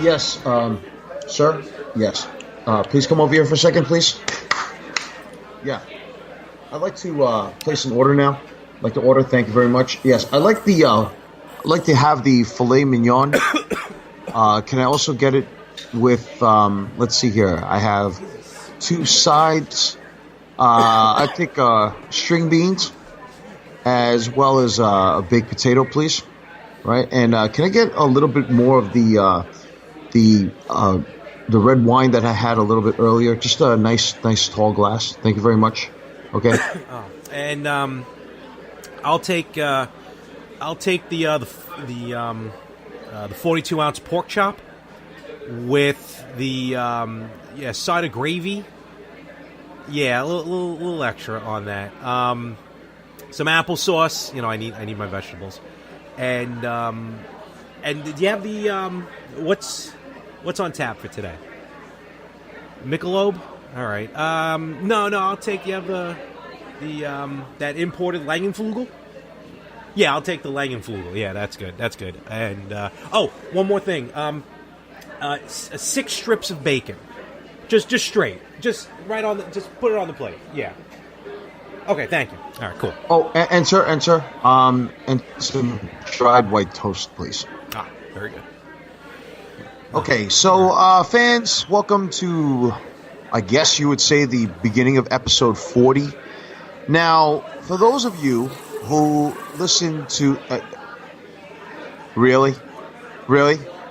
Yes, sir. Yes. Please come over here for a second, please. Yeah. I'd like to place an order now. I'd like to order. Thank you very much. Yes, I'd like to have the filet mignon. Can I also get it with? Let's see here. I have two sides. I think string beans, as well as a baked potato, please. Right, and can I get a little bit more of the red wine that I had a little bit earlier? Just a nice tall glass. Thank you very much. Okay. And I'll take the 42-ounce pork chop with the side of gravy. Yeah, a little extra on that. Some applesauce. I need my vegetables. And do you have the what's on tap for today? Michelob? All right. No, I'll take. You have the that imported Langenflugel? Yeah, I'll take the Langenflugel. Yeah, that's good. And one more thing. 6 strips of bacon, just straight, just right on. Just put it on the plate. Yeah. Okay, thank you. All right, cool. Oh, and sir, and some dried white toast, please. Very good. Okay, so fans, welcome to, I guess you would say, the beginning of episode 40. Now, for those of you who listen to... Really?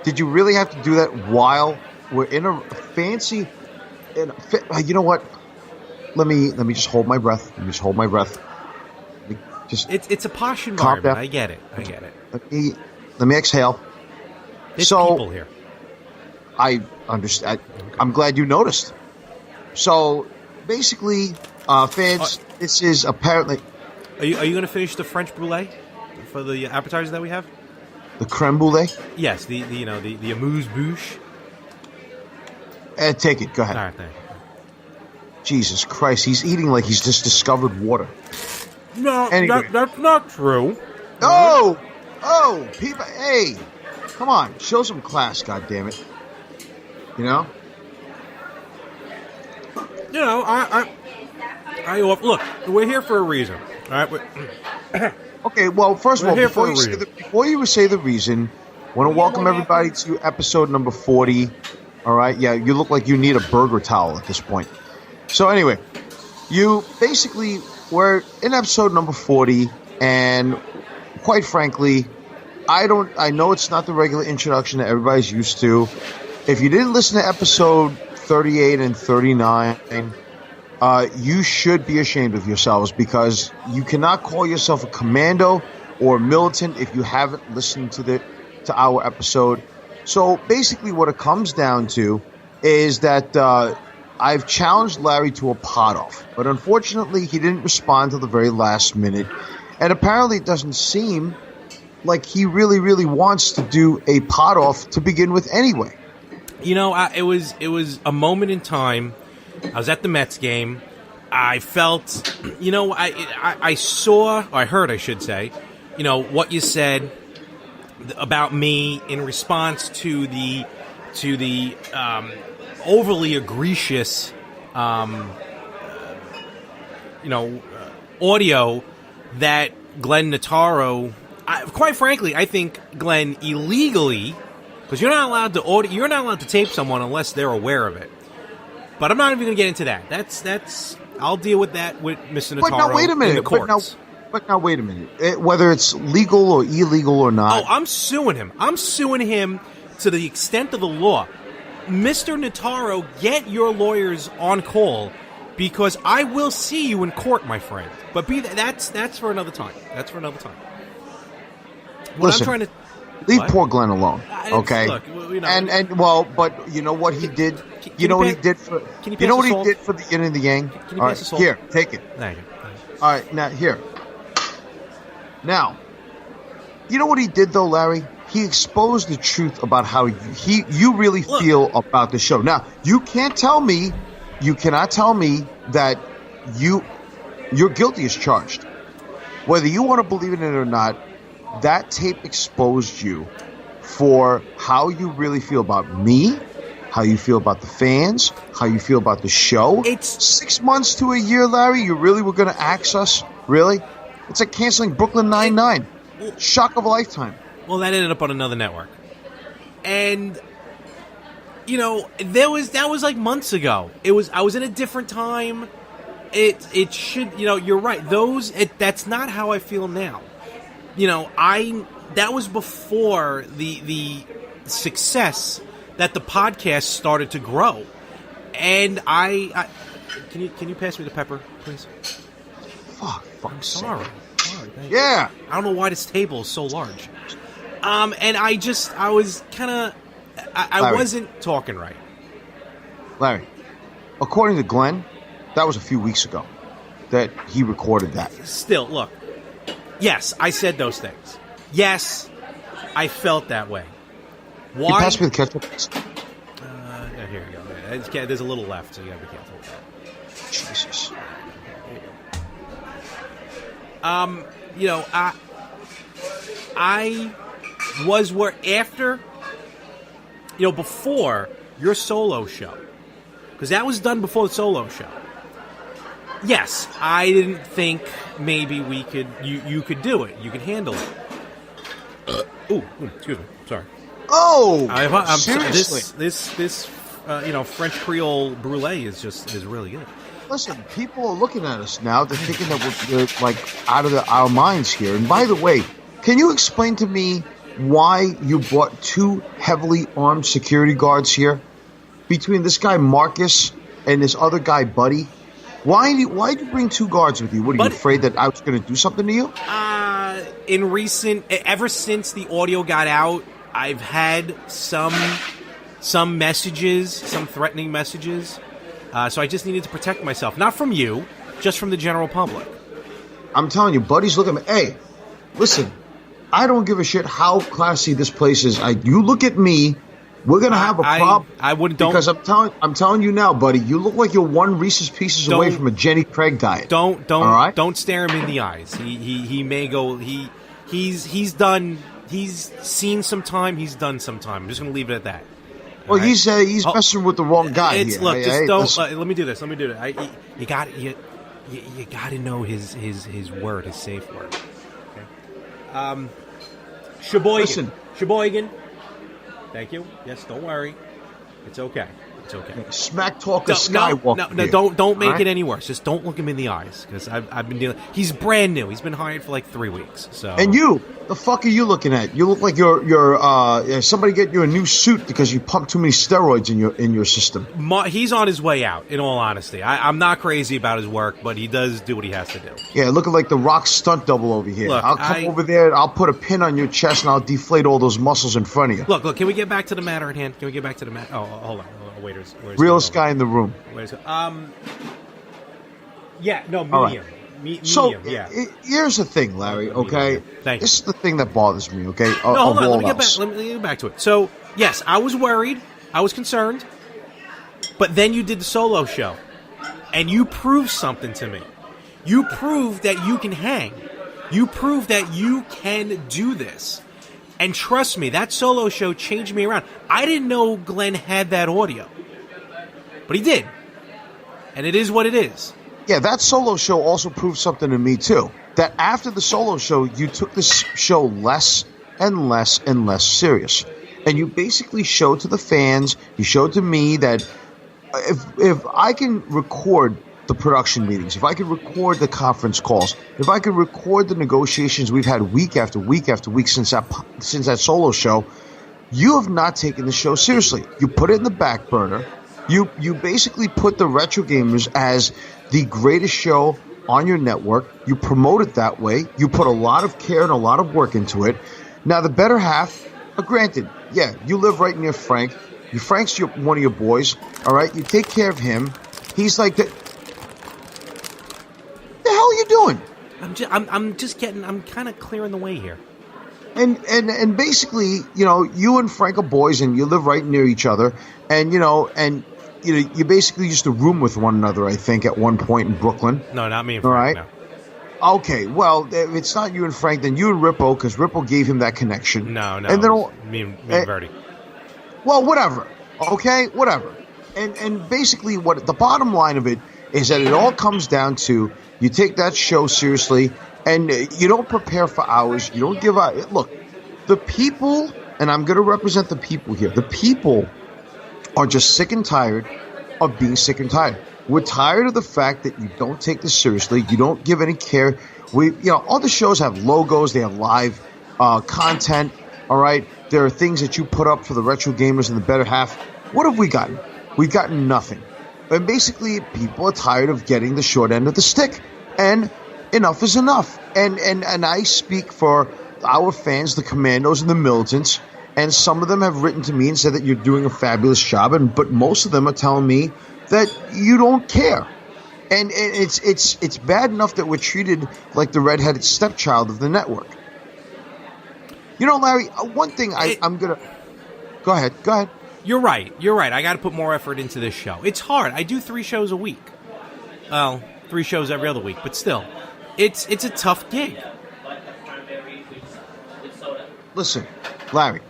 Did you really have to do that while we're in a fancy... you know what? Let me just hold my breath. It's a posh environment. I get it. Let me exhale. There's people here. I understand. I'm glad you noticed. So basically, fans, this is apparently. Are you going to finish the French brulee for the appetizer that we have? The creme brulee? Yes. The amuse bouche. Take it. Go ahead. All right. Thank you. Jesus Christ, he's eating like he's just discovered water. No, anyway. That's not true. Oh, people, hey, come on, show some class, goddammit. I look, we're here for a reason. All right. Okay, well, first of all, before you say the reason, I want to welcome everybody to episode number 40. All right, yeah, you look like you need a burger towel at this point. So anyway, we're in episode number 40, and quite frankly, I know it's not the regular introduction that everybody's used to. If you didn't listen to episode 38 and 39, you should be ashamed of yourselves, because you cannot call yourself a commando or a militant if you haven't listened to our episode. So basically what it comes down to is that I've challenged Larry to a pot-off, but unfortunately he didn't respond till the very last minute, and apparently it doesn't seem like he really, really wants to do a pot-off to begin with anyway. It was a moment in time. I was at the Mets game. I felt, I saw, or I heard, I should say, what you said about me in response to the overly egregious, audio that Glenn Notaro. Quite frankly, I think Glenn illegally, because you're not allowed to tape someone unless they're aware of it. But I'm not even going to get into that. That's I'll deal with that with Mr. Notaro. But now wait a minute. In the courts. But now wait a minute. Whether it's legal or illegal or not. Oh, I'm suing him. I'm suing him to the extent of the law. Mr. Notaro, get your lawyers on call, because I will see you in court, my friend. But that's for another time. That's for another time. Listen, leave poor Glenn alone, okay? Look, but you know what he did? You know what he did for the Yin and The Yang? Can you pass the salt? Here, take it. Thank you. All right, now here. Now, you know what he did though, Larry? He exposed the truth about how you really feel about the show. Now, you cannot tell me that you're guilty as charged. Whether you want to believe in it or not, that tape exposed you for how you really feel about me, how you feel about the fans, how you feel about the show. It's 6 months to a year, Larry. You really were going to axe us? Really? It's like canceling Brooklyn Nine-Nine. Shock of a lifetime. Well, that ended up on another network. And, you know, that was like months ago. I was in a different time. It should, you know, you're right. That's not how I feel now. You know, that was before the success that the podcast started to grow. And can you pass me the pepper, please? I'm sorry. Yeah. I don't know why this table is so large. And I was kind of, I wasn't talking right. Larry, according to Glenn, that was a few weeks ago that he recorded that. Still, look, yes, I said those things. Yes, I felt that way. Why? Can you pass me the ketchup? Yeah, here you go. There's a little left, so you gotta be careful with that. Jesus. You know, I was where after, you know, before your solo show, because that was done before the solo show. Yes, I didn't think maybe you could do it. You could handle it. Excuse me. Sorry. Oh, I'm seriously? This you know, French Creole brulee is really good. Listen, people are looking at us now. They're thinking that we're like out of our minds here. And by the way, can you explain to me why you brought 2 heavily armed security guards here? Between this guy Marcus and this other guy Buddy. Why did you bring 2 guards with you? What, are you afraid that I was going to do something to you? Ever since the audio got out, I've had some messages, some threatening messages. So I just needed to protect myself. Not from you, just from the general public. I'm telling you, Buddy's looking at me. Hey, listen, I don't give a shit how classy this place is. You look at me, we're going to have a problem. I wouldn't. Because I'm telling you now, buddy, you look like you're 1 Reese's Pieces away from a Jenny Craig diet. Don't all right? Don't stare him in the eyes. He may go. He's done. He's seen some time. He's done some time. I'm just going to leave it at that. Well, right? He's messing with the wrong guy here. Look, let me do this. You got to know his word, his safe word. Okay. Sheboygan. Listen. Sheboygan. Thank you. Yes, don't worry. It's okay. It's okay. Smack talker Skywalker. No, don't make it any worse. Just don't look him in the eyes, because I've been dealing. He's brand new. He's been hired for like 3 weeks. So. And you, the fuck are you looking at? You look like you're somebody get you a new suit because you pumped too many steroids in your system. He's on his way out. In all honesty, I'm not crazy about his work, but he does do what he has to do. Yeah, looking like the Rock stunt double over here. Look, I'll come over there. I'll put a pin on your chest and I'll deflate all those muscles in front of you. Look. Can we get back to the matter at hand? Can we get back to the matter? Oh, hold on. Waiters. Realest guy in the room. Yeah, no, medium. Right. Medium, so, yeah. Here's the thing, Larry, okay? Thank you. This is the thing that bothers me, okay? No, hold on. Let me get back to it. So, yes, I was worried. I was concerned. But then you did the solo show. And you proved something to me. You proved that you can hang. You proved that you can do this. And trust me, that solo show changed me around. I didn't know Glenn had that audio. But he did. And it is what it is. Yeah, that solo show also proved something to me, too. That after the solo show, you took this show less and less and less serious. And you basically showed to the fans, you showed to me that if I can record the production meetings, if I could record the conference calls, if I could record the negotiations we've had week after week after week since that solo show, you have not taken the show seriously. You put it in the back burner. You basically put the Retro Gamers as the greatest show on your network. You promote it that way. You put a lot of care and a lot of work into it. Now, the better half, granted, yeah, you live right near Frank. Frank's one of your boys, all right? You take care of him. He's like the hell are you doing? I'm kind of clearing the way here. And basically, you and Frank are boys, and you live right near each other, and you basically used to room with one another. I think at one point in Brooklyn. No, not me. And Frank, all right. No. Okay, well, if it's not you and Frank, then you and Rippo, because Rippo gave him that connection. No, and then me and Verdi. Well, whatever. Okay, whatever. And basically, what the bottom line of it is that it all comes down to you take that show seriously, and you don't prepare for hours. You don't give out. Look, the people, and I'm going to represent the people here. The people are just sick and tired of being sick and tired. We're tired of the fact that you don't take this seriously. You don't give any care. All the shows have logos. They have live content. All right. There are things that you put up for the retro gamers and the better half. What have we gotten? We've gotten nothing. And basically, people are tired of getting the short end of the stick. And enough is enough. And I speak for our fans, the Commandos and the Militants. And some of them have written to me and said that you're doing a fabulous job. But most of them are telling me that you don't care. And it's bad enough that we're treated like the redheaded stepchild of the network. You know, Larry, one thing I'm going to... Go ahead. You're right. I got to put more effort into this show. It's hard. I do 3 shows a week. Well, 3 shows every other week. But still, it's a tough gig. Listen, Larry,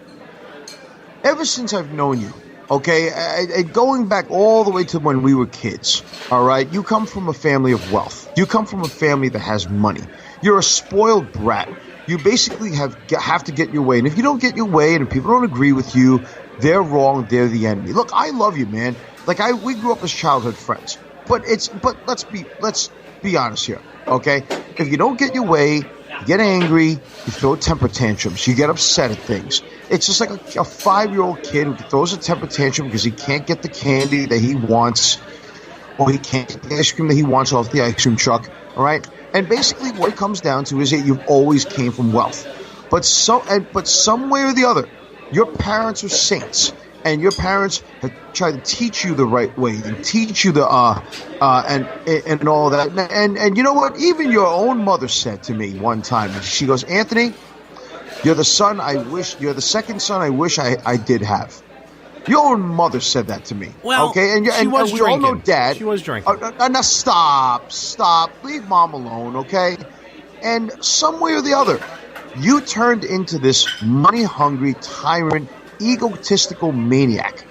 ever since I've known you, okay, going back all the way to when we were kids, all right, you come from a family of wealth. You come from a family that has money. You're a spoiled brat. You basically have to get your way. And if you don't get your way and if people don't agree with you, they're wrong. They're the enemy. Look, I love you, man. We grew up as childhood friends. But let's be honest here, okay? If you don't get your way, you get angry, you throw temper tantrums, you get upset at things. It's just like a 5-year-old kid who throws a temper tantrum because he can't get the candy that he wants, or he can't get the ice cream that he wants off the ice cream truck, all right? And basically what it comes down to is that you've always came from wealth. But some way or the other, your parents are saints, and your parents have tried to teach you the right way and teach you the and all that. And you know what? Even your own mother said to me one time, she goes, "Anthony, you're the second son I wish I did have." Your own mother said that to me. Well, okay, and we drinking. all know Dad. She was drinking. Now stop. Leave Mom alone, okay? And some way or the other, you turned into this money-hungry tyrant, egotistical maniac,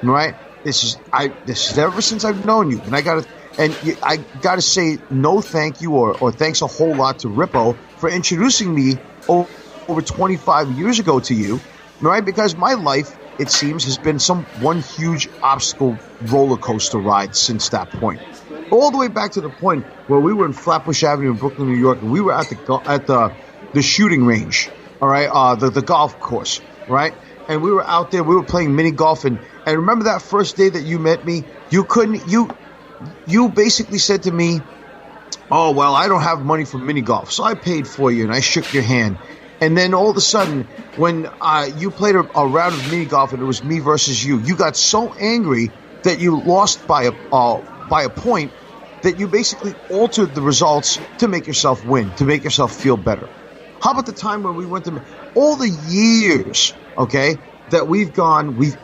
right? This is ever since I've known you, and I gotta say no thank you or thanks a whole lot to Rippo for introducing me over 25 years ago to you, right? Because my life, it seems, has been one huge obstacle roller coaster ride since that point. All the way back to the point where we were in Flatbush Avenue in Brooklyn, New York, and we were at the shooting range, all right, the golf course, right? And we were out there, we were playing mini golf, and remember that first day that you met me? You basically said to me, "Oh, well, I don't have money for mini golf, so I paid for you," and I shook your hand. And then all of a sudden, when you played a round of mini golf and it was me versus you, you got so angry that you lost by a point that you basically altered the results to make yourself win, to make yourself feel better. How about the time when we went to all the years, okay, that we've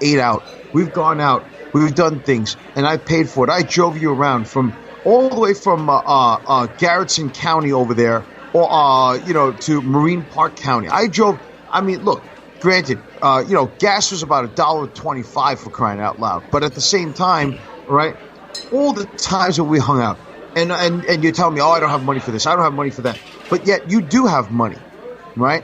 ate out, we've gone out, we've done things, and I paid for it. I drove you around from all the way from Garrettson County over there, or to Marine Park County. Look, granted, gas was about $1.25 for crying out loud, but at the same time, right, all the times that we hung out, and you're telling me, "Oh, I don't have money for this, I don't have money for that," but yet you do have money, right?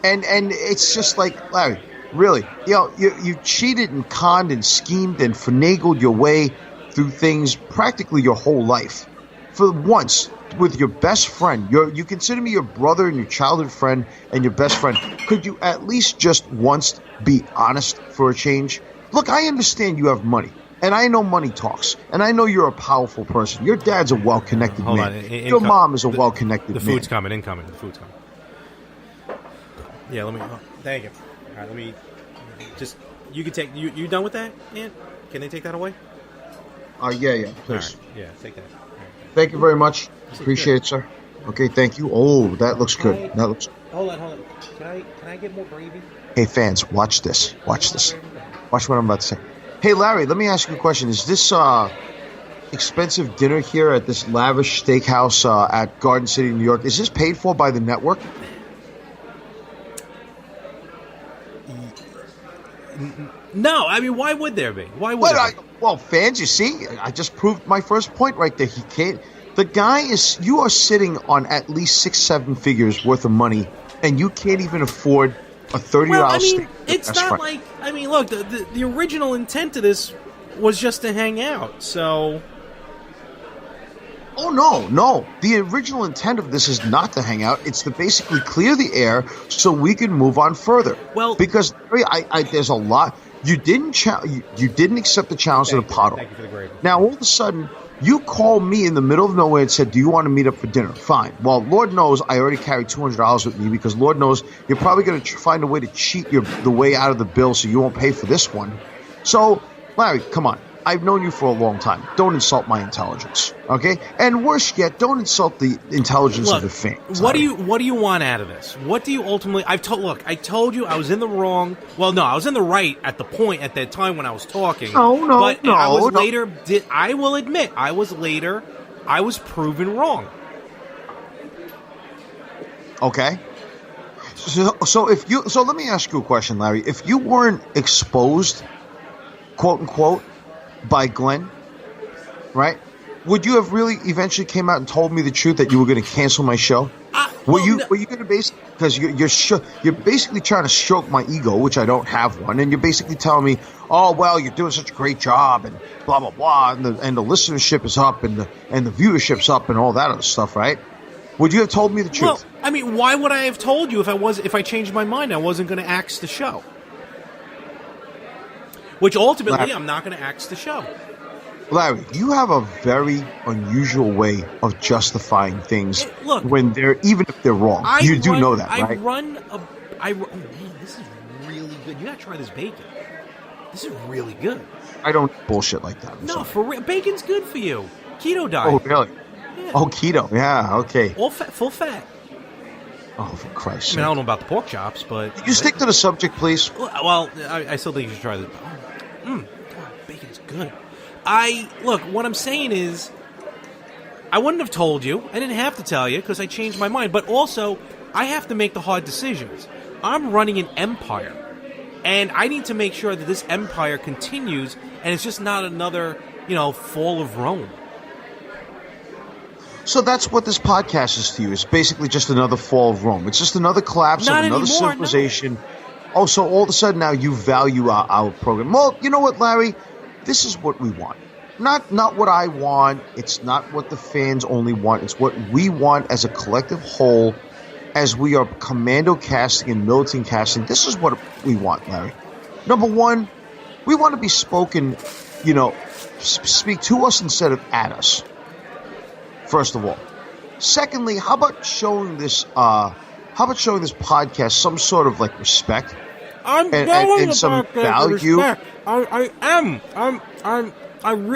And it's just like, Larry, really, you cheated and conned and schemed and finagled your way through things practically your whole life. For once, with your best friend, you consider me your brother and your childhood friend and your best friend. Could you at least just once be honest for a change? Look, I understand you have money, and I know money talks, and I know you're a powerful person. Your dad's a well-connected man. Hold on. Your mom is a well-connected man. The food's coming. Incoming. The food's coming. Yeah, let me... Oh, thank you. All right, let me... Just... You can take... You done with that, Ant? Can they take that away? Yeah, please. Right, yeah, take that. Thank you very much. Appreciate it, sir. Okay, thank you. Oh, that looks good. Hold on. Can I get more gravy? Hey, fans, watch this. Watch what I'm about to say. Hey, Larry, let me ask you a question. Is this expensive dinner here at this lavish steakhouse at Garden City, New York, is this paid for by the network? No, I mean, why would there be? Why would there be? Well, fans, you see, I just proved my first point right there. He can't. The guy is. You are sitting on at least 6-7 figures worth of money, and you can't even afford a $30 well, I mean, steak. it's not like. I mean, look, the original intent of this was just to hang out. So. Oh no! The original intent of this is not to hang out. It's to basically clear the air so we can move on further. Well, because there's a lot. You didn't you didn't accept the challenge of the puddle. Thank you for the gravy. Now all of a sudden you called me in the middle of nowhere and said, "Do you want to meet up for dinner?" Fine. Well, Lord knows I already carry $200 with me because Lord knows you're probably going to find a way to cheat the way out of the bill so you won't pay for this one. So, Larry, come on. I've known you for a long time. Don't insult my intelligence, okay? And worse yet, don't insult the intelligence of the fans. What do you want out of this? What do you ultimately? I told you I was in the wrong. Well, no, I was in the right at that time when I was talking. No. I was later. I will admit, I was proven wrong. Okay. So let me ask you a question, Larry. If you weren't exposed, quote unquote, by Glenn, right? Would you have really eventually came out and told me the truth that you were going to cancel my show? Were you going to basically, because you're basically trying to stroke my ego, which I don't have one, and you're basically telling me, oh well, you're doing such a great job and blah blah blah, and the listenership is up and the viewership's up and all that other stuff, right? Would you have told me the truth? Well, I mean, why would I have told you if I changed my mind? I wasn't going to axe the show. Which ultimately, Larry, I'm not going to axe the show. Larry, you have a very unusual way of justifying things even if they're wrong. You do know that, right? Oh man, this is really good. You got to try this bacon. This is really good. I don't bullshit like that. No, for real. Bacon's good for you. Keto diet. Oh, really? Yeah. Oh, keto. Yeah, okay. All fat, full fat. Oh, for Christ's sake. I mean, I don't know about the pork chops, but... Can you stick to the subject, please? Well, I still think you should try this. Bacon's good. Look, what I'm saying is, I wouldn't have told you. I didn't have to tell you because I changed my mind. But also, I have to make the hard decisions. I'm running an empire. And I need to make sure that this empire continues and it's just not another, fall of Rome. So that's what this podcast is to you. It's basically just another fall of Rome. It's just another collapse of another civilization. No. Oh, so all of a sudden now you value our program. Well, you know what, Larry? This is what we want. Not what I want. It's not what the fans only want. It's what we want as a collective whole, as we are commando casting and militant casting. This is what we want, Larry. Number one, we want to be spoken, speak to us instead of at us. First of all. Secondly, how about showing this podcast some sort of respect and some value? I am.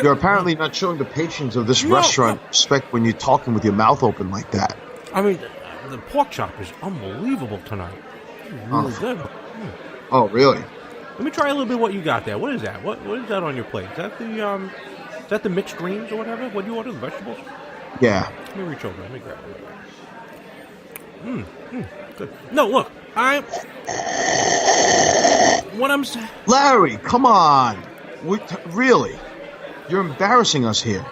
You're apparently not showing the patrons of this restaurant respect when you're talking with your mouth open like that. I mean, the pork chop is unbelievable tonight. It's really good. Oh, really? Let me try a little bit of what you got there. What is that? What is that on your plate? Is that the mixed greens or whatever? What do you order? The vegetables? Yeah. Let me reach over. Let me grab it. Good. No, look. What I'm saying... Larry, come on. Really? You're embarrassing us here.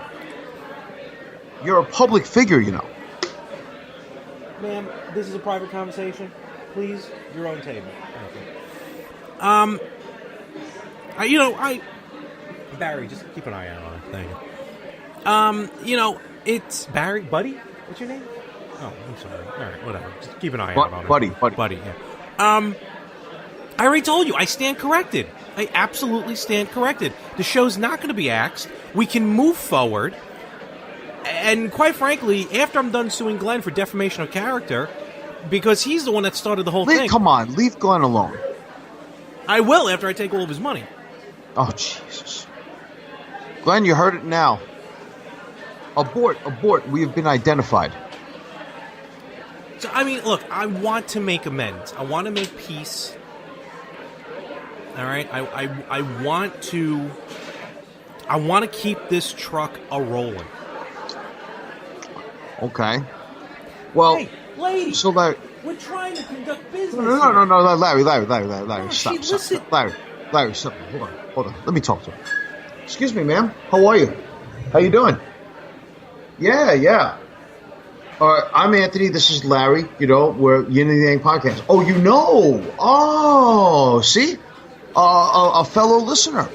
You're a public figure, Ma'am, this is a private conversation. Please, your own table. Barry, just keep an eye out on it. Thank you. It's Barry. Buddy? What's your name? Oh, I'm sorry. All right, whatever. Just keep an eye out on it. Buddy, yeah. I already told you. I stand corrected. I absolutely stand corrected. The show's not going to be axed. We can move forward. And quite frankly, after I'm done suing Glenn for defamation of character, because he's the one that started the whole thing. Come on, leave Glenn alone. I will after I take all of his money. Oh, Jesus. Glenn, you heard it now. Abort. We have been identified. So, I mean, look, I want to make amends. I want to make peace. All right? I want to I want to keep this truck a-rolling. Okay. Well, Hey, lady, so Larry, we're trying to conduct business. no, Larry, No, stop, listen. Larry, stop, hold on, let me talk to him. Excuse me, ma'am, how are you? How you doing? Yeah. I'm Anthony, this is Larry, we're Yin and The Yang podcast. Oh, see? A fellow listener.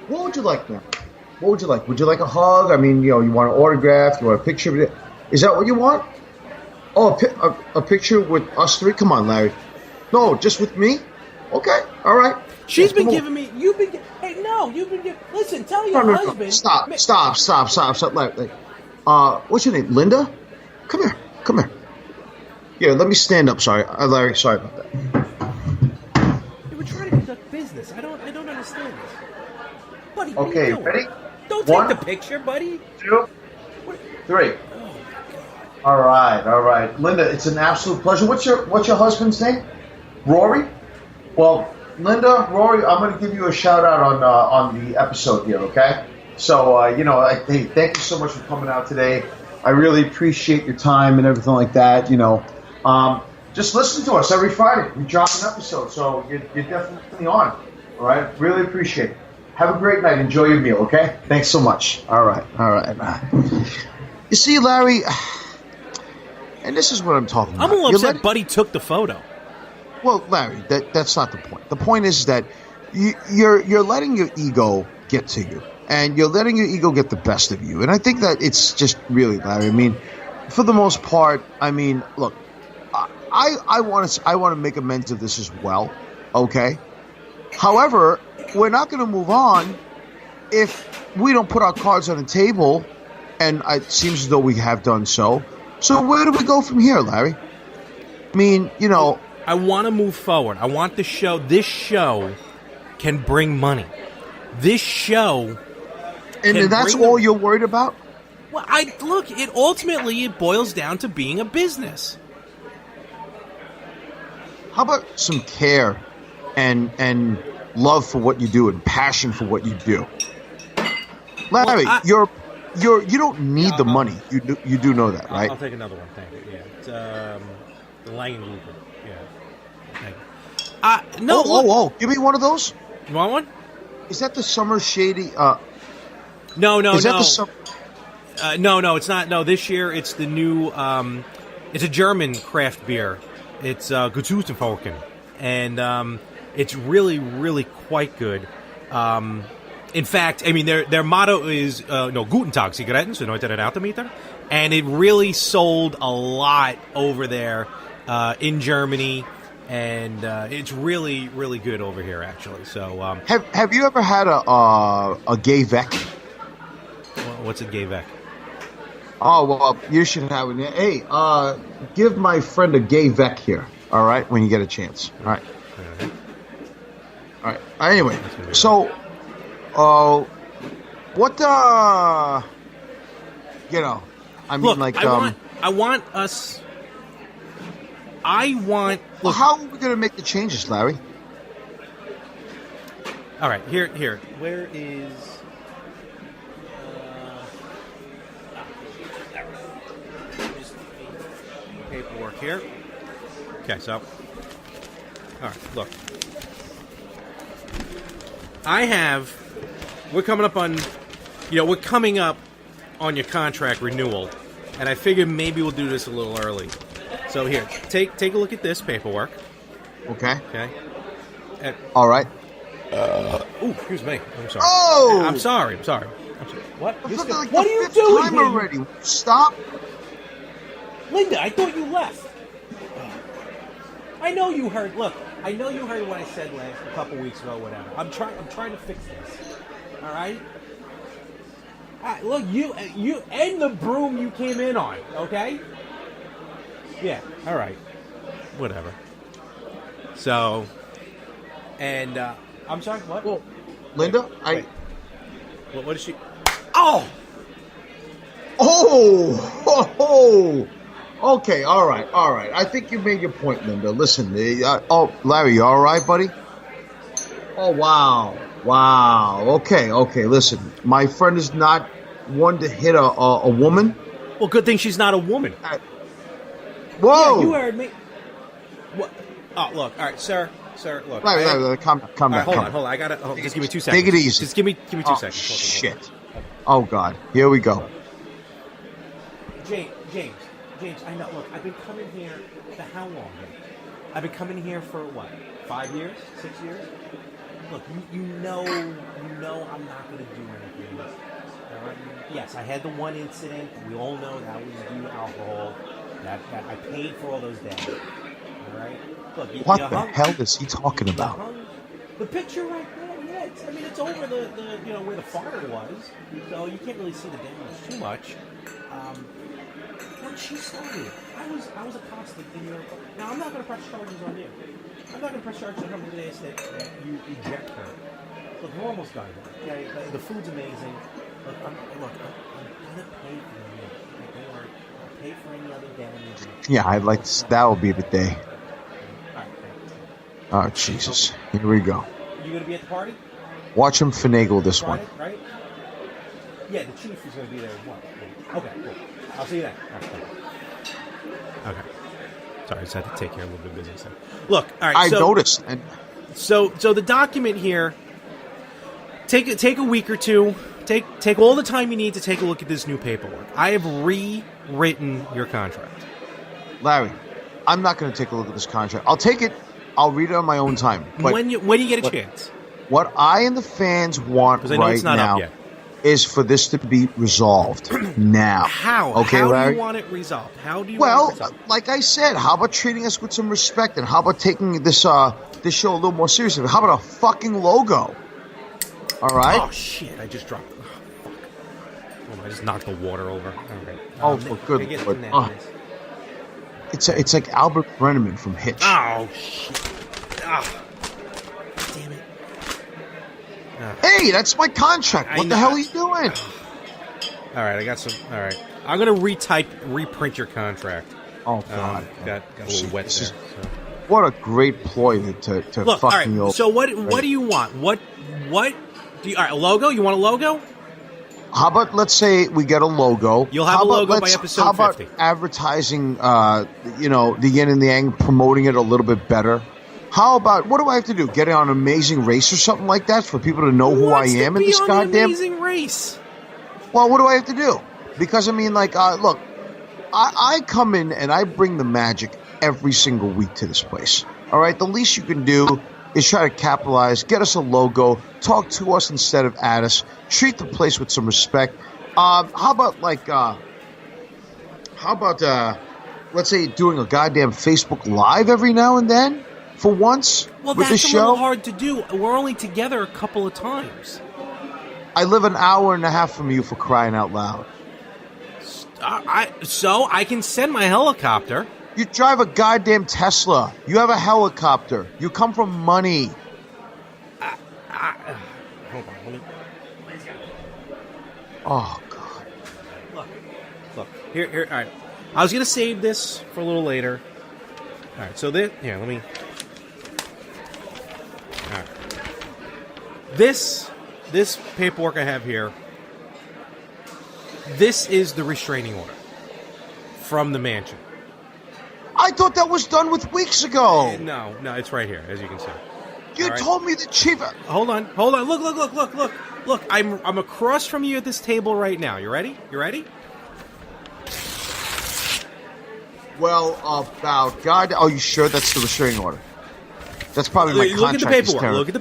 What would you like, ma'am? What would you like? Would you like a hug? I mean, you want an autograph? You want a picture of it? Is that what you want? Oh, a picture with us three? Come on, Larry. No, just with me? Okay, all right. You've been giving... Listen, tell your husband... Stop, Larry. What's your name? Linda? Come here. Yeah, let me stand up. Sorry, Larry. Sorry about that. We're trying to conduct business. I don't understand this, buddy. Okay, ready? Don't One, take the picture, buddy. 2, 3. All right, Linda. It's an absolute pleasure. What's your husband's name? Rory. Well, Linda, Rory, I'm going to give you a shout out on the episode here. Okay. So, hey, thank you so much for coming out today. I really appreciate your time and everything like that. Just listen to us every Friday. We drop an episode, so you're definitely on. All right? Really appreciate it. Have a great night. Enjoy your meal, okay? Thanks so much. All right. You see, Larry, and this is what I'm talking about. I'm a little upset Buddy took the photo. Well, Larry, that's not the point. The point is that you're letting your ego get to you. And you're letting your ego get the best of you. And I think that it's just really, Larry, I mean, for the most part, I mean, look, I want to make amends of this as well, okay? However, we're not going to move on if we don't put our cards on the table, and it seems as though we have done so. So where do we go from here, Larry? I mean, I want to move forward. I want this show can bring money. This show... And that's all you're worried about? Well, it boils down to being a business. How about some care and love for what you do and passion for what you do? Larry, you don't need the money. You do know that, right? I'll take another one, thank you. Yeah, it's the Lang and Luger. Yeah, thank you. No. Give me one of those. You want one? Is that the Summer Shady? No. Is that the no, it's not. No, this year it's the new. It's a German craft beer. It's Gutzutenfolken, and it's really, really quite good. In fact, I mean their motto is Guten Tag, Sie geretten, so heute den Autometer, and it really sold a lot over there in Germany. And it's really, really good over here, actually. So, have you ever had a gay vec? What's a gay vec? Oh well, you should have it. Hey, give my friend a gay vec here. All right, when you get a chance. All right. All right. Anyway, so, what? I mean, look, like, I want us. Well, how are we going to make the changes, Larry? All right, here. Where is... paperwork here. Okay, so... All right, look. We're coming up on your contract renewal, and I figured maybe we'll do this a little early. So here, take a look at this paperwork. Okay. All right. Excuse me. I'm sorry. Oh! I'm sorry. What? What are you doing? Time already. Stop. Linda, I thought you left. I know you heard. Look, I know you heard what I said a couple weeks ago. Whatever. I'm trying to fix this. All right. Look, you and the broom you came in on. Okay. Yeah, all right. Whatever. So, and, I'm sorry, what? Well, Linda, What is she? Oh! Okay, all right. I think you made your point, Linda. Listen, Larry, you all right, buddy? Oh, wow. Wow. Okay. Listen, my friend is not one to hit a woman. Well, good thing she's not a woman. Whoa! Yeah, you heard me. What? Oh, look. All right, sir, look. Calm down. Hold on. I gotta. Just give me 2 seconds. Take it easy. Just give me 2 seconds. Shit. Oh God. Here we go. James. I know. Look, I've been coming here for how long? I've been coming here for what? 5 years? 6 years? Look, you know, I'm not gonna do anything. All right? Yes, I had the one incident. We all know that was due to alcohol. That I paid for all those days. All right. Look, What the hell is he talking about? The picture right there. Yeah, it's over the where the fire was, so you can't really see the damage too much. When she started, I was accosted in your. Now I'm not going to press charges on you. I'm not going to press charges on her for the days that you eject her. Look, we're almost done. Okay, the food's amazing. Look, I'm gonna pay for you. I'll pay for any other damage. Yeah, I'd like to. That will be the day. Oh, Jesus. Here we go. You going to be at the party? Watch him finagle this one. Right? Yeah, the chief is going to be there as well. Okay, cool. I'll see you then. Okay. Sorry, I just had to take care of a little bit of business there. Look, all right. I noticed. And so the document here, take a week or two. Take all the time you need to take a look at this new paperwork. I have rewritten your contract. Larry, I'm not going to take a look at this contract. I'll take it. I'll read it on my own time. But when you get a chance. What I and the fans want right now is for this to be resolved now. How? Okay, how Larry? do you want it resolved? How do you want it resolved? Like I said, how about treating us with some respect, and how about taking this show a little more seriously? How about a fucking logo? All right? Oh, shit. I just dropped it. Oh, fuck. Oh, I just knocked the water over. All right. For good Lord. It's like Albert Brenneman from Hitch. Oh, shit. Oh. Damn it. Hey, that's my contract. What the hell are you doing? All right, I got some. All right. I'm going to reprint your contract. Oh, God. Got a little wet there. So. What a great ploy to Look, fucking... all right, so what do you want? What do you... All right, a logo? You want a logo? How about, let's say we get a logo. You'll have a logo by episode 50. How about advertising, the Yin and The Yang, promoting it a little bit better? How about, what do I have to do? Get on an Amazing Race or something like that for people to know who I am in this goddamn... Amazing Race? Well, what do I have to do? Because, look, I come in and I bring the magic every single week to this place. All right? The least you can do is try to capitalize, get us a logo, talk to us instead of at us, treat the place with some respect. How about, let's say doing a goddamn Facebook Live every now and then? For once, well, with this show? Well, that's a little hard to do. We're only together a couple of times. I live an hour and a half from you, for crying out loud. So I can send my helicopter. You drive a goddamn Tesla. You have a helicopter. You come from money. Hold on, let me... Oh, God. Look. Here, all right. I was going to save this for a little later. All right, so let me... All right. This paperwork I have here, this is the restraining order from the mansion. I thought that was done with weeks ago. No, it's right here, as you can see. You told me the chief... Hold on. Look, I'm across from you at this table right now. You ready? Well, about God... Oh, you sure that's the restraining order? That's probably my contract. Look at the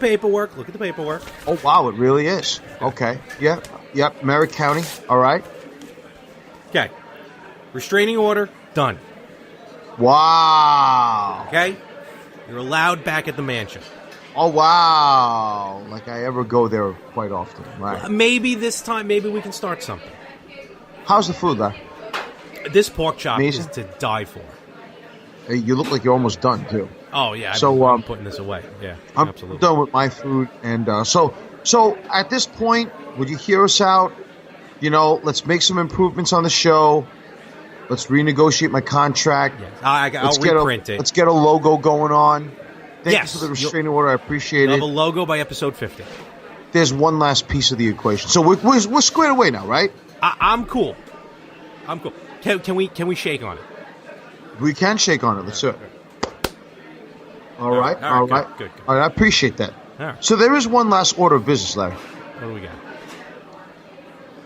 paperwork. Oh, wow, it really is. Okay. Yep, Merritt County. All right. Okay. Restraining order, done. Wow. Okay? You're allowed back at the mansion. Oh, wow. Like I ever go there quite often, right? Maybe this time, maybe we can start something. How's the food, though? This pork chop is to die for. Hey, you look like you're almost done, too. Oh, yeah. I'm putting this away. Yeah, I'm absolutely. done with my food. And so at this point, would you hear us out? Let's make some improvements on the show. Let's renegotiate my contract. Yes. I'll reprint it. Let's get a logo going on. Thank you for the restraining order. I appreciate it. You'll have a logo by episode 50. there's one last piece of the equation. So we're squared away now, right? I'm cool. Can we shake on it? We can shake on it. Let's do it. All right. Good. All right, I appreciate that. All right. So there is one last order of business, Larry. What do we got?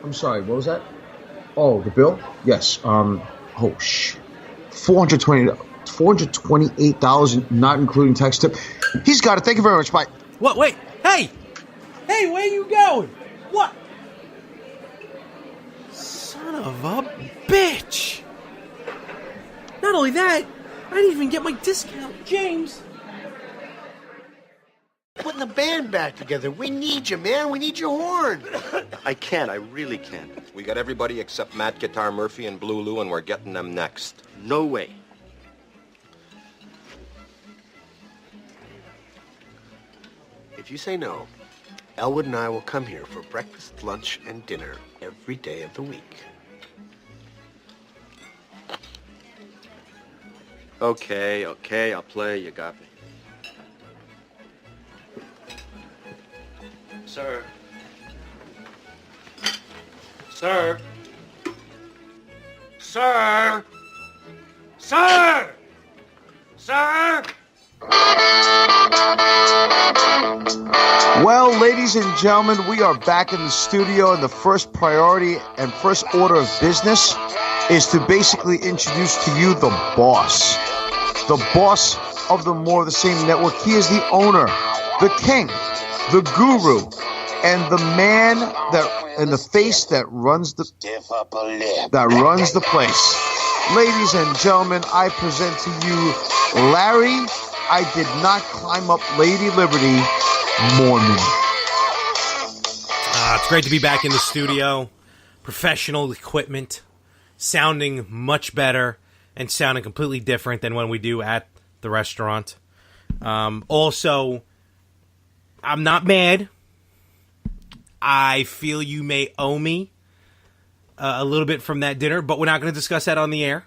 I'm sorry, what was that? Oh, the bill? Yes. $428, not including tax tip. He's got it. Thank you very much. Bye. What? Wait. Hey, where you going? What? Son of a bitch. Not only that, I didn't even get my discount, James. Putting the band back together. We need you, man. We need your horn. I can't. I really can't. We got everybody except Matt Guitar Murphy and Blue Lou, and we're getting them next. No way. If you say no, Elwood and I will come here for breakfast, lunch, and dinner every day of the week. Okay, I'll play. You got me. Sir. Sir. Sir. Sir. Sir. Well, ladies and gentlemen, we are back in the studio, and the first priority and first order of business is to basically introduce to you the boss. The boss of the More of the Same Network. He is the owner, the king, the guru, and the man and the face that runs the place. Ladies and gentlemen, I present to you Larry. I did not climb up Lady Liberty, Mormon. It's great to be back in the studio. Professional equipment, sounding much better and sounding completely different than when we do at the restaurant. Also, I'm not mad. I feel you may owe me a little bit from that dinner, but we're not going to discuss that on the air.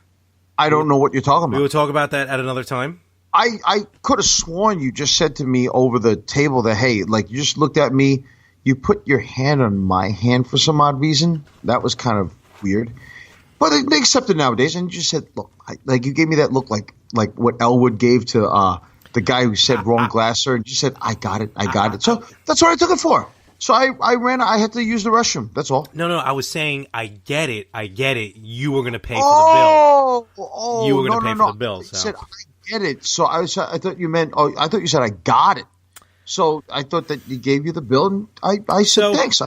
I don't know what you're talking about. We will talk about that at another time. I could have sworn you just said to me over the table that, hey, like, you just looked at me, you put your hand on my hand for some odd reason. That was kind of weird. But they accept it nowadays, and you just said, look, you gave me that look like what Elwood gave to the guy who said wrong glasser, and you said, I got it. So that's what I took it for. So I ran. I had to use the restroom. That's all. No. I was saying, I get it. You were going to pay for the bill. You were going to pay for the bill. So. I said, I get it. So I thought you meant. Oh, I thought you said I got it. So I thought that he gave you the bill, and I said thanks.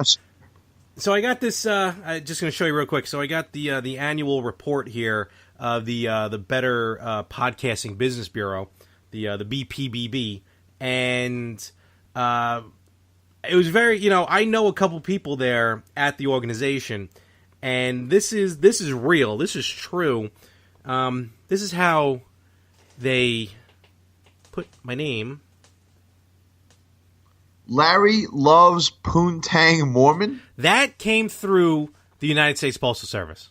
So I got this. I'm just going to show you real quick. So I got the annual report here of the Better Podcasting Business Bureau, the BPBB, and it was very. I know a couple people there at the organization, and this is real. This is true. This is how they put my name. Larry loves Poontang Mormon. That came through the United States Postal Service.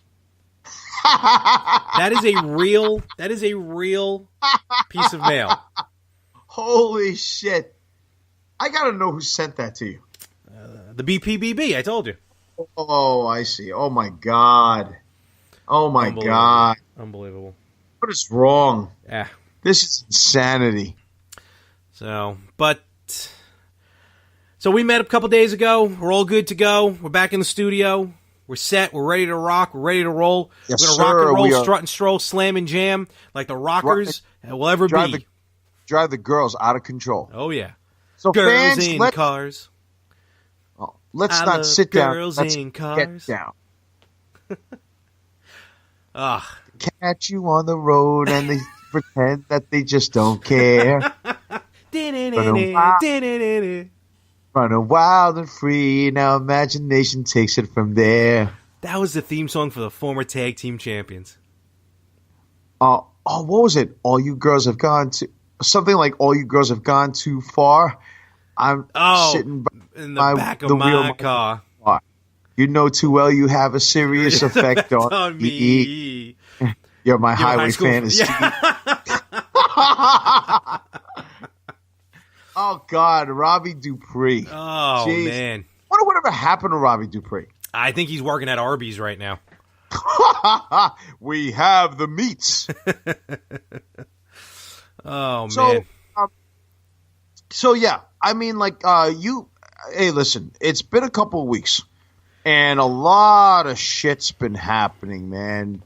That is a real piece of mail. Holy shit. I got to know who sent that to you. The BPBB, I told you. Oh, I see. Oh, my God. Oh, my God. Unbelievable. What is wrong? Yeah. This is insanity. So we met a couple days ago. We're all good to go. We're back in the studio. We're set. We're ready to rock. We're ready to roll. Yes, we're going to rock and roll, strut and stroll, slam and jam like the rockers will ever be. Drive the girls out of control. Oh, yeah. So girls fans, in cars. Let's not sit down. Girls let's in cars. Get down. Catch you on the road and they pretend that they just don't care. Running wild and free. Now imagination takes it from there. That was the theme song for the former tag team champions. What was it? All you girls have gone to something like all you girls have gone too far. I'm sitting in the back of my car. You know too well you have a serious effect on me. You're my highway fantasy. Yeah. Oh, God, Robbie Dupree. Oh, Jeez. man. Wonder whatever happened to Robbie Dupree. I think he's working at Arby's right now. We have the meats. Oh, So, man. So yeah, I mean, like, hey, listen, it's been a couple of weeks, and a lot of shit's been happening, man.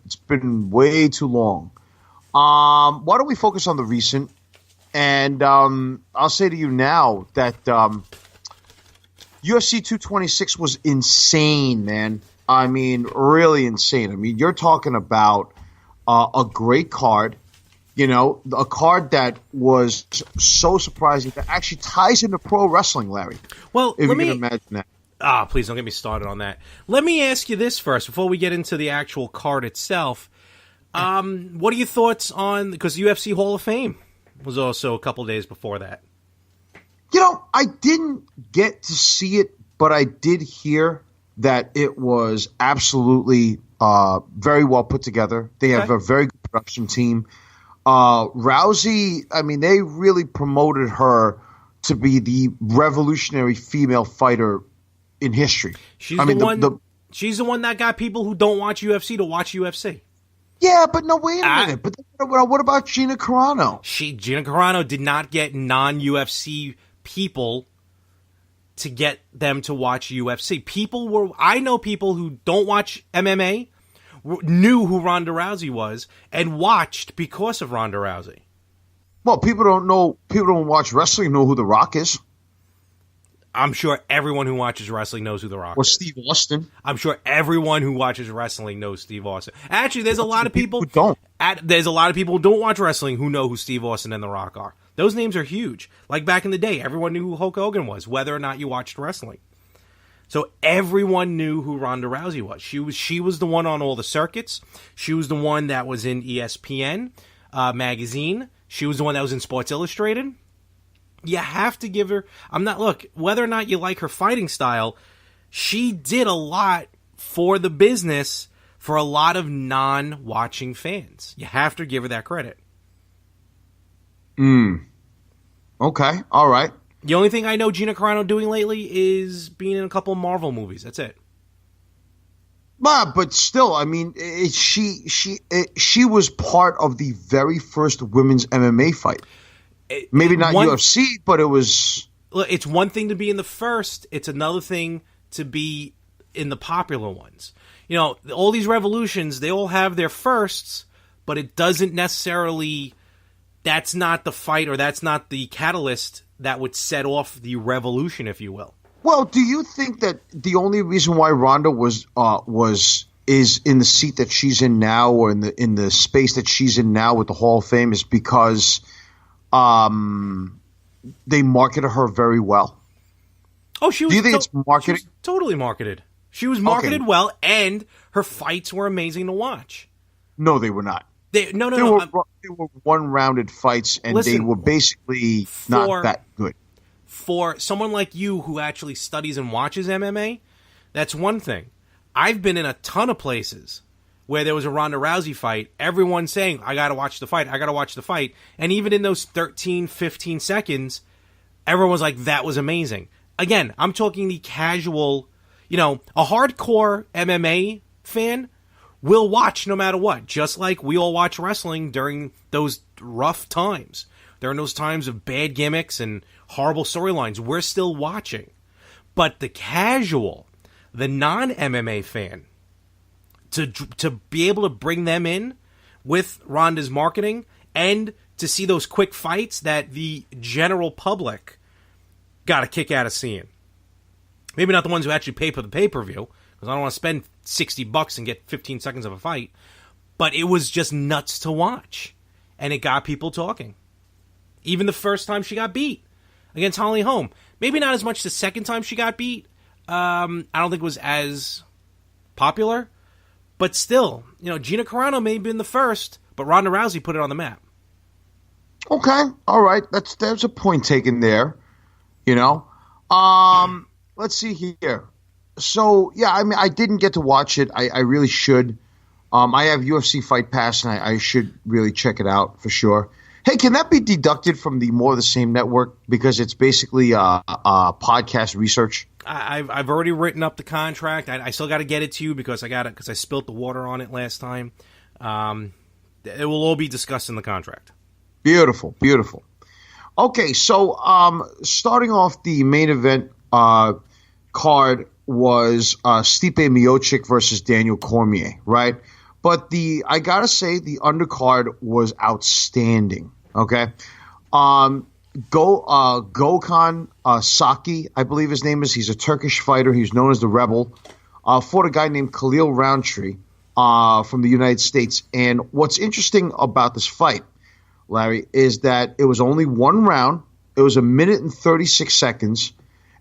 It's been way too long. Why don't we focus on the recent? And I'll say to you now that UFC 226 was insane, man. I mean, really insane. I mean, you're talking about a great card. You know, a card that was so surprising that actually ties into pro wrestling, Larry. Well, if you can imagine that. Please don't get me started on that. Let me ask you this first before we get into the actual card itself. What are your thoughts on, because UFC Hall of Fame was also a couple days before that? You know, I didn't get to see it, but I did hear that it was absolutely very well put together. They have a very good production team. Rousey, I mean, they really promoted her to be the revolutionary female fighter in history. She's the one that got people who don't watch UFC to watch UFC. Yeah, but no, wait a minute. But what about Gina Carano? Gina Carano did not get non-UFC people to get them to watch UFC. I know people who don't watch MMA knew who Ronda Rousey was and watched because of Ronda Rousey. Well, people don't watch wrestling know who The Rock is. I'm sure everyone who watches wrestling knows who The Rock is. Or Steve Austin. I'm sure everyone who watches wrestling knows Steve Austin. Actually, there's a lot of people who don't. There's a lot of people who don't watch wrestling who know who Steve Austin and The Rock are. Those names are huge. Like back in the day, everyone knew who Hulk Hogan was, whether or not you watched wrestling. So everyone knew who Ronda Rousey was. She was the one on all the circuits. She was the one that was in ESPN magazine. She was the one that was in Sports Illustrated. You have to give her... whether or not you like her fighting style, she did a lot for the business for a lot of non-watching fans. You have to give her that credit. Okay, all right. The only thing I know Gina Carano doing lately is being in a couple of Marvel movies. That's it. But still, I mean, she was part of the very first women's MMA fight. Maybe not UFC, but it was... Look, it's one thing to be in the first. It's another thing to be in the popular ones. You know, all these revolutions, they all have their firsts, but it doesn't necessarily... That's not the fight, or that's not the catalyst that would set off the revolution, if you will. Well, do you think that the only reason why Ronda is in the seat that she's in now, or in the space that she's in now with the Hall of Fame, is because they marketed her very well? Oh, she was. Do you think it's marketing? She was totally marketed. She was marketed well, and her fights were amazing to watch. No, they were not. They were one-rounded fights, and they were basically not that good. For someone like you who actually studies and watches MMA, that's one thing. I've been in a ton of places where there was a Ronda Rousey fight, everyone saying, I got to watch the fight, I got to watch the fight. And even in those 13, 15 seconds, everyone was like, that was amazing. Again, I'm talking the casual, a hardcore MMA fan will watch no matter what, just like we all watch wrestling during those rough times. During those times of bad gimmicks and horrible storylines, we're still watching. But the casual, the non-MMA fan, to be able to bring them in with Ronda's marketing and to see those quick fights that the general public got a kick out of seeing. Maybe not the ones who actually pay for the pay-per-view, because I don't want to spend $60 and get 15 seconds of a fight. But it was just nuts to watch. And it got people talking. Even the first time she got beat against Holly Holm. Maybe not as much the second time she got beat. I don't think it was as popular. But still, Gina Carano may have been the first, but Ronda Rousey put it on the map. Okay, all right. There's a point taken there. Let's see here. So, yeah, I mean, I didn't get to watch it. I really should. I have UFC Fight Pass, and I should really check it out for sure. Hey, can that be deducted from the More of the Same network because it's basically podcast research? I've already written up the contract. I still got to get it to you because I spilt the water on it last time. It will all be discussed in the contract. Beautiful, beautiful. Okay, so starting off the main event card was Stipe Miocic versus Daniel Cormier, right? But I gotta say the undercard was outstanding. Okay, Gökhan Saki, I believe his name is. He's a Turkish fighter. He's known as the Rebel. Fought a guy named Khalil Roundtree from the United States. And what's interesting about this fight, Larry, is that it was only one round. It was 1 minute and 36 seconds.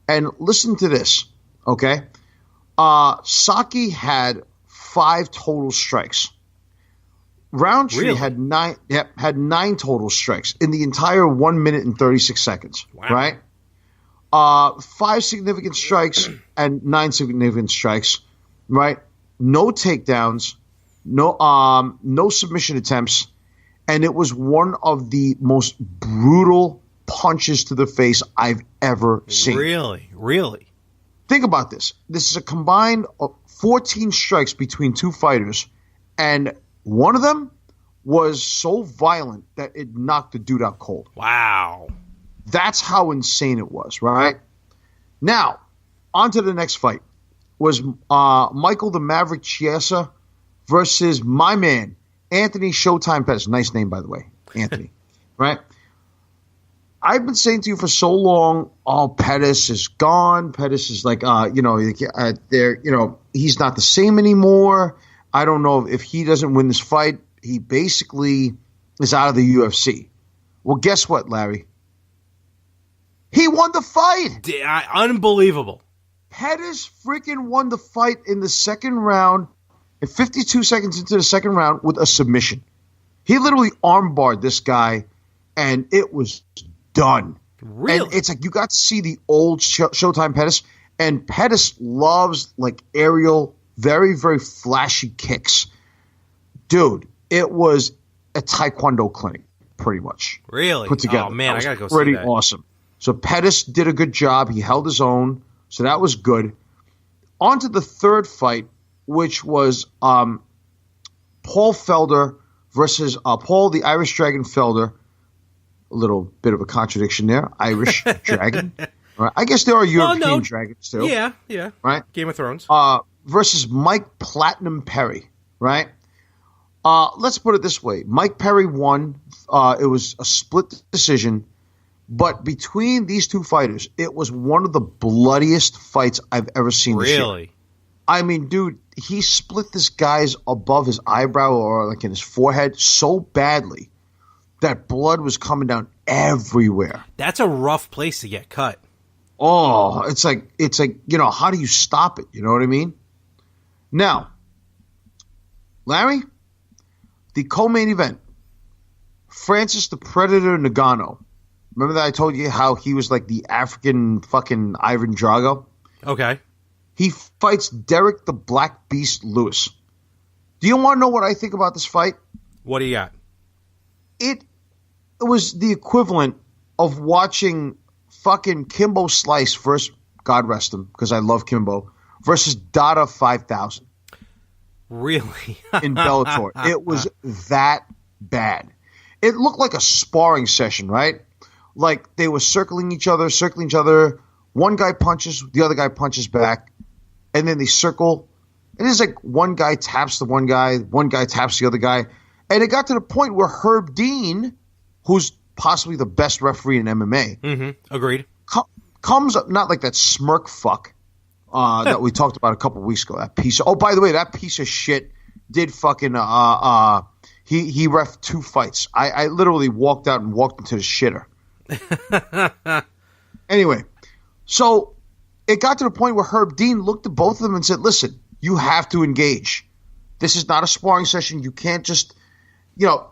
And listen to this, okay? Saki had 5 total strikes. Roundtree Really? had 9 total strikes in the entire 1 minute and 36 seconds. Wow. Right? 5 significant strikes and 9 significant strikes. Right? No takedowns, no submission attempts, and it was one of the most brutal punches to the face I've ever seen. Really? Think about this. This is a combined 14 strikes between two fighters, and one of them was so violent that it knocked the dude out cold. Wow. That's how insane it was, right? Now, on to the next fight. Was Michael the Maverick Chiesa versus my man, Anthony Showtime Pettis. Nice name, by the way, Anthony, right? I've been saying to you for so long, Pettis is gone. Pettis is like, he's not the same anymore. I don't know if he doesn't win this fight, he basically is out of the UFC. Well, guess what, Larry? He won the fight. Unbelievable. Pettis freaking won the fight in the second round, and 52 seconds into the second round with a submission. He literally armbarred this guy, and it was done. Really? And it's like you got to see the old Showtime Pettis, and Pettis loves like aerial, very, very flashy kicks. Dude, it was a Taekwondo clinic, pretty much. Really? Put together. Oh, man, I got to go see pretty that. awesome. So Pettis did a good job. He held his own. So that was good. On to the third fight, which was Paul Felder versus Paul the Irish Dragon Felder. A little bit of a contradiction there. Irish Dragon. Right. I guess there are European dragons too. Yeah. Right? Game of Thrones. Versus Mike Platinum Perry. Right? Let's put it this way. Mike Perry won. It was a split decision. But between these two fighters, it was one of the bloodiest fights I've ever seen this year. Really? I mean, dude, he split this guy's above his eyebrow or like in his forehead so badly that blood was coming down everywhere. That's a rough place to get cut. Oh, it's like, how do you stop it? You know what I mean? Now, Larry, the co-main event, Francis the Predator Ngannou. Remember that I told you how he was like the African fucking Ivan Drago? Okay. He fights Derek the Black Beast Lewis. Do you want to know what I think about this fight? What do you got? It was the equivalent of watching fucking Kimbo Slice versus, God rest him, because I love Kimbo, versus Dada 5000. Really? In Bellator. It was that bad. It looked like a sparring session, right? Like they were circling each other. One guy punches, the other guy punches back, and then they circle. And it's like one guy taps the one guy taps the other guy. And it got to the point where Herb Dean, who's possibly the best referee in MMA, agreed, comes up, not like that smirk fuck that we talked about a couple weeks ago. That piece. Oh, by the way, that piece of shit did fucking he ref 2 fights. I literally walked out and walked into the shitter. Anyway, so it got to the point where Herb Dean looked at both of them and said, listen, you have to engage. This is not a sparring session. You can't just,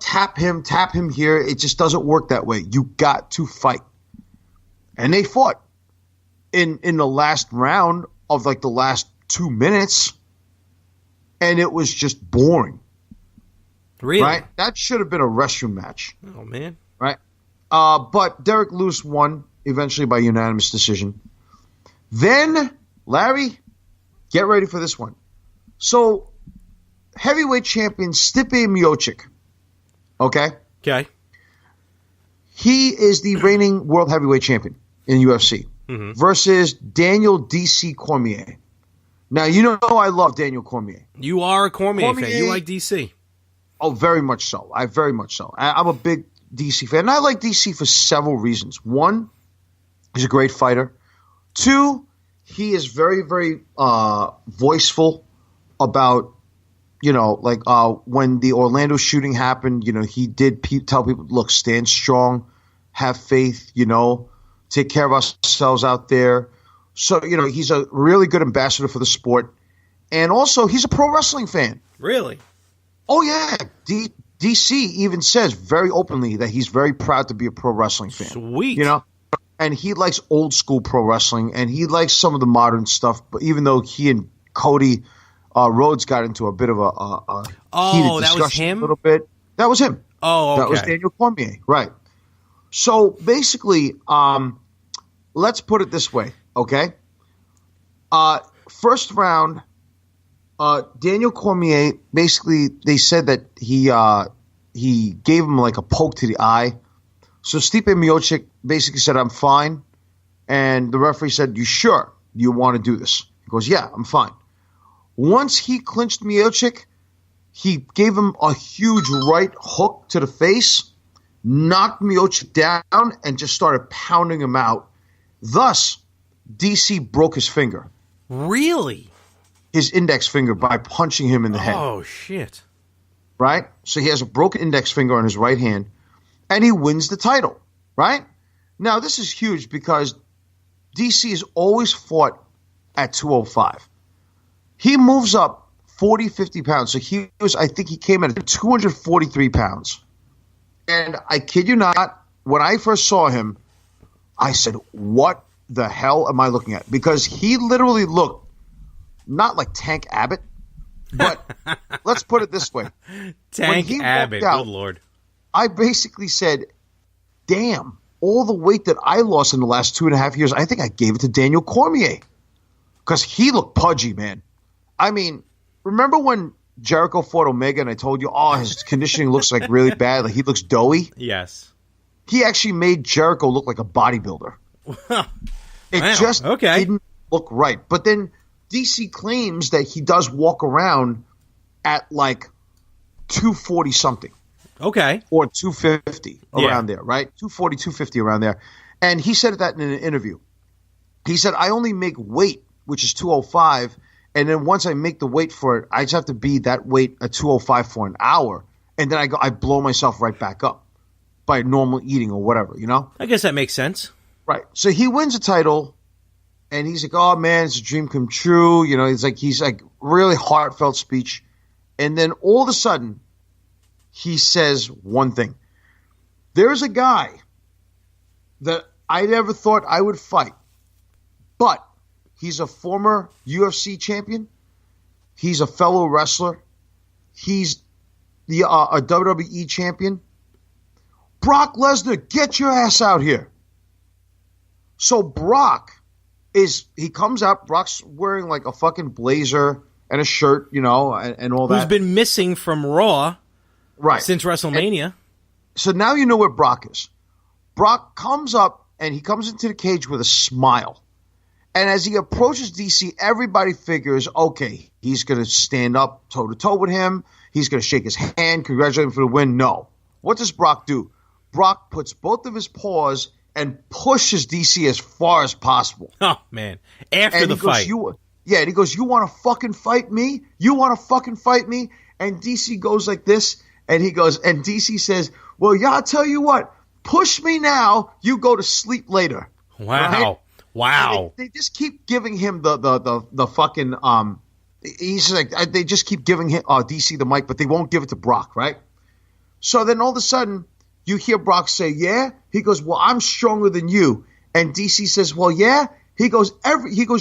tap him here. It just doesn't work that way. You got to fight. And they fought in the last round of like the last 2 minutes, and it was just boring. Really? Right? That should have been a restroom match. Oh, man. Right? But Derek Lewis won eventually by unanimous decision. Then, Larry, get ready for this one. So, heavyweight champion Stipe Miocic, okay? Okay. He is the reigning world heavyweight champion in UFC versus Daniel DC Cormier. Now, you know I love Daniel Cormier. You are a Cormier fan. You like DC. Oh, very much so. Very much so. I'm a big DC fan. And I like DC for several reasons. One, he's a great fighter. Two, he is very, very voiceful about, when the Orlando shooting happened, he did tell people, look, stand strong, have faith, take care of ourselves out there. So, he's a really good ambassador for the sport. And also, he's a pro wrestling fan. Really? Oh, yeah. DC even says very openly that he's very proud to be a pro wrestling fan. Sweet. And he likes old school pro wrestling, and he likes some of the modern stuff. But even though he and Cody Rhodes got into a bit of a heated discussion was him? a little bit. That was him. Oh, okay. That was Daniel Cormier, right. So basically, let's put it this way, okay? First round, Daniel Cormier, basically, they said that he gave him like a poke to the eye. So Stipe Miocic basically said, I'm fine. And the referee said, you sure you want to do this? He goes, yeah, I'm fine. Once he clinched Miocic, he gave him a huge right hook to the face, knocked Miocic down, and just started pounding him out. Thus, DC broke his finger. Really? His index finger by punching him in the head. Oh, shit. Right? So he has a broken index finger on his right hand, and he wins the title. Right? Now, this is huge because DC has always fought at 205. He moves up 40, 50 pounds. So I think he came at 243 pounds. And I kid you not, when I first saw him, I said, what the hell am I looking at? Because he literally looked not like Tank Abbott, but let's put it this way. Tank Abbott, good Lord. I basically said, damn, all the weight that I lost in the last 2.5 years, I think I gave it to Daniel Cormier. Because he looked pudgy, man. I mean, remember when Jericho fought Omega and I told you, his conditioning looks like really bad, like he looks doughy? Yes. He actually made Jericho look like a bodybuilder. It didn't look right. But then DC claims that he does walk around at like 240 something. Okay. Or 250 around there, right? 240, 250 around there. And he said that in an interview. He said, I only make weight, which is 205, and then once I make the weight for it, I just have to be that weight at 205 for an hour, and then I blow myself right back up by normal eating or whatever, I guess that makes sense. Right. So he wins a title, and he's like, oh, man, it's a dream come true. He's like really heartfelt speech. And then all of a sudden, he says one thing. There's a guy that I never thought I would fight, but he's a former UFC champion. He's a fellow wrestler. He's a WWE champion. Brock Lesnar, get your ass out here. So Brock he comes out, Brock's wearing like a fucking blazer and a shirt, and all that. Who's been missing from Raw since WrestleMania. And so now you know where Brock is. Brock comes up and he comes into the cage with a smile. And as he approaches DC, everybody figures, okay, he's going to stand up toe-to-toe with him. He's going to shake his hand, congratulate him for the win. No. What does Brock do? Brock puts both of his paws and pushes DC as far as possible. Oh, man. After the fight. And he goes, you want to fucking fight me? You want to fucking fight me? And DC goes like this, and DC says, well, I'll tell you what, push me now, you go to sleep later. Wow. Right? Wow. They just keep giving him the fucking he's like they just keep giving him DC the mic, but they won't give it to Brock, right? So then all of a sudden you hear Brock say, yeah? He goes, well, I'm stronger than you. And DC says, well, yeah? He goes,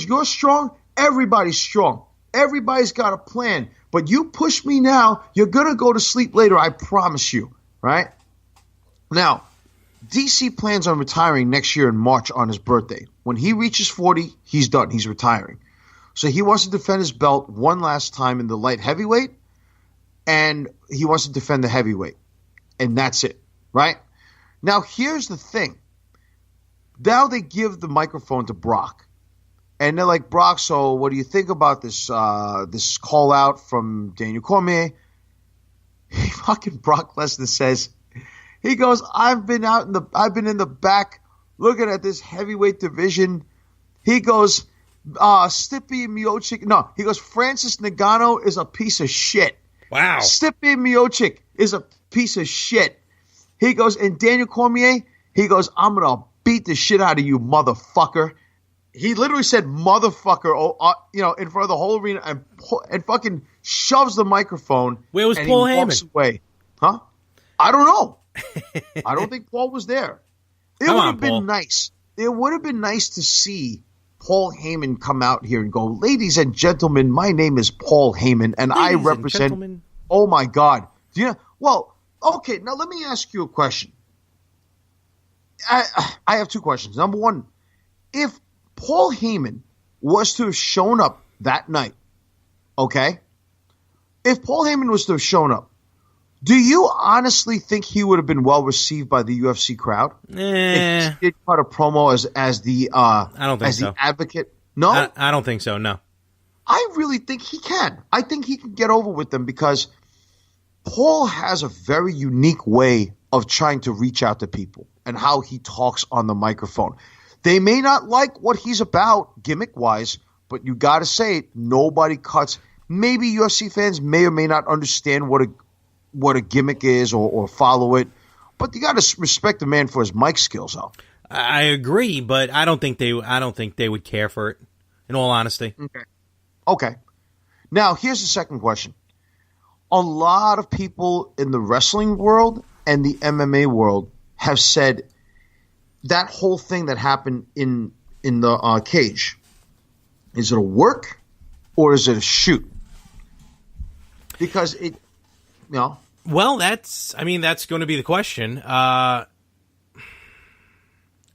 you're strong, everybody's strong. Everybody's got a plan. But you push me now, you're gonna go to sleep later, I promise you. Right? Now, DC plans on retiring next year in March on his birthday. When he reaches 40, he's done. He's retiring. So he wants to defend his belt one last time in the light heavyweight, and he wants to defend the heavyweight. And that's it, right? Now, here's the thing. Now they give the microphone to Brock. And they're like, Brock, so what do you think about this this call out from Daniel Cormier? Fucking Brock Lesnar says, he goes, I've been in the back looking at this heavyweight division. He goes, Stipe Miocic. No, he goes, Francis Ngannou is a piece of shit. Wow. Stipe Miocic is a piece of shit. He goes, and Daniel Cormier, he goes, I'm going to beat the shit out of you, motherfucker. He literally said motherfucker, in front of the whole arena and fucking shoves the microphone. Where was and Paul he walks Heyman? Away. Huh? I don't know. I don't think Paul was there. It would have been nice. It would have been nice to see Paul Heyman come out here and go, ladies and gentlemen, my name is Paul Heyman, and I represent. Oh my God! Do you know? Well, okay. Now let me ask you a question. I have two questions. Number one, if Paul Heyman was to have shown up that night, okay? If Paul Heyman was to have shown up, do you honestly think he would have been well received by the UFC crowd? If he did cut a promo as the I don't think so. The advocate? No? I don't think so, no. I really think he can. I think he can get over with them because Paul has a very unique way of trying to reach out to people and how he talks on the microphone. They may not like what he's about gimmick-wise, but you got to say it, nobody cuts. Maybe UFC fans may or may not understand what a gimmick is or follow it, but you got to respect the man for his mic skills, though. I agree, but I don't think they would care for it, in all honesty. Okay. Now, here's the second question. A lot of people in the wrestling world and the MMA world have said that whole thing that happened in the cage, is it a work or is it a shoot? Because it, Well, that's going to be the question.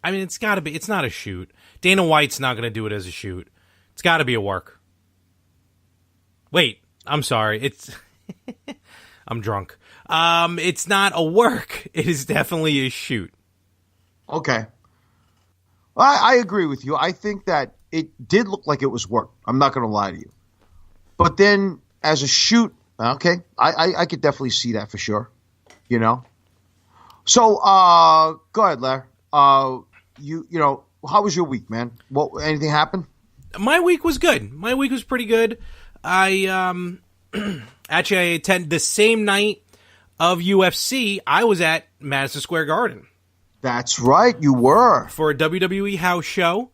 It's got to be. It's not a shoot. Dana White's not going to do it as a shoot. It's got to be a work. Wait, I'm sorry. It's I'm drunk. It's not a work. It is definitely a shoot. Okay. I agree with you. I think that it did look like it was work. I'm not going to lie to you. But then as a shoot, okay, I could definitely see that for sure. So go ahead, Larry. How was your week, man? Anything happen? My week was good. My week was pretty good. I actually I attended the same night of UFC. I was at Madison Square Garden. That's right, you were. For a WWE house show.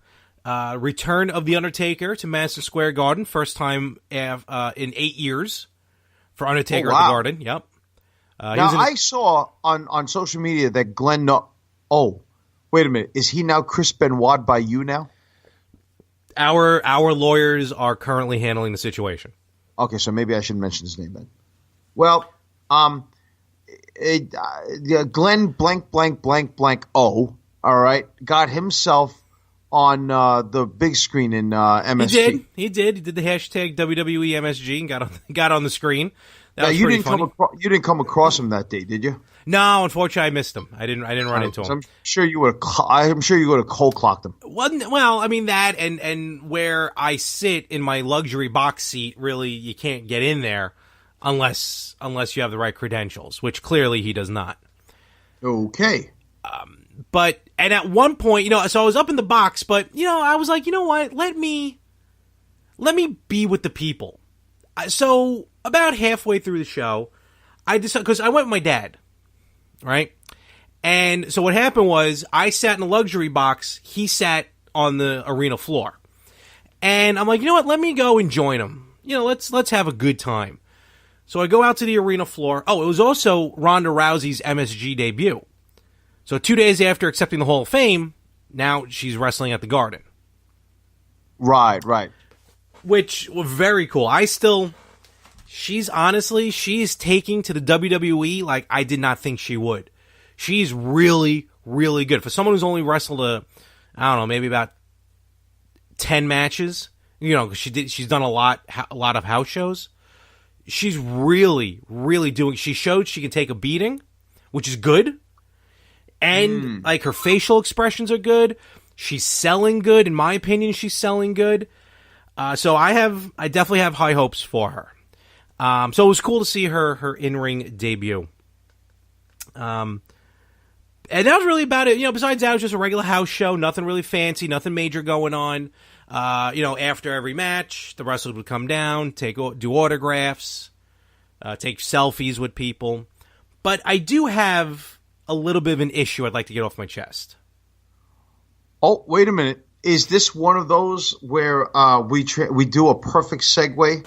Return of The Undertaker to Madison Square Garden. First time in 8 years for Undertaker at the Garden. Yep. Now, I saw on social media that Glenn... Oh, wait a minute. Is he now Chris Benoit by you now? Our lawyers are currently handling the situation. Okay, so maybe I shouldn't mention his name then. Well, Glenn blank blank blank blank O, all right, got himself on the big screen in MSG. He did. He did the hashtag WWE MSG and got on the screen. That was pretty funny. You didn't come across him that day, did you? No, unfortunately, I missed him. I didn't run into him. I'm sure you would have cold clocked him. Well, that and where I sit in my luxury box seat, really, you can't get in there unless you have the right credentials, which clearly he does not. Okay. But at one point, so I was up in the box, but I was like, you know what? Let me be with the people. So about halfway through the show, I decided, because I went with my dad, right? And so what happened was I sat in a luxury box. He sat on the arena floor. And I'm like, you know what? Let me go and join him. Let's have a good time. So I go out to the arena floor. Oh, it was also Ronda Rousey's MSG debut. So 2 days after accepting the Hall of Fame, now she's wrestling at the Garden. Right. Which was very cool. She's taking to the WWE like I did not think she would. She's really, really good. For someone who's only wrestled I don't know, maybe about 10 matches, you know, she's done a lot of house shows. She's really, really doing, she showed she can take a beating, which is good. And like her facial expressions are good. She's selling good. In my opinion, she's selling good. So I definitely have high hopes for her. So it was cool to see her in-ring debut. And that was really about it. You know, besides that, it was just a regular house show. Nothing really fancy, nothing major going on. You know, after every match, the wrestlers would come down, do autographs, take selfies with people. But I do have a little bit of an issue I'd like to get off my chest. Oh, wait a minute. Is this one of those where we do a perfect segue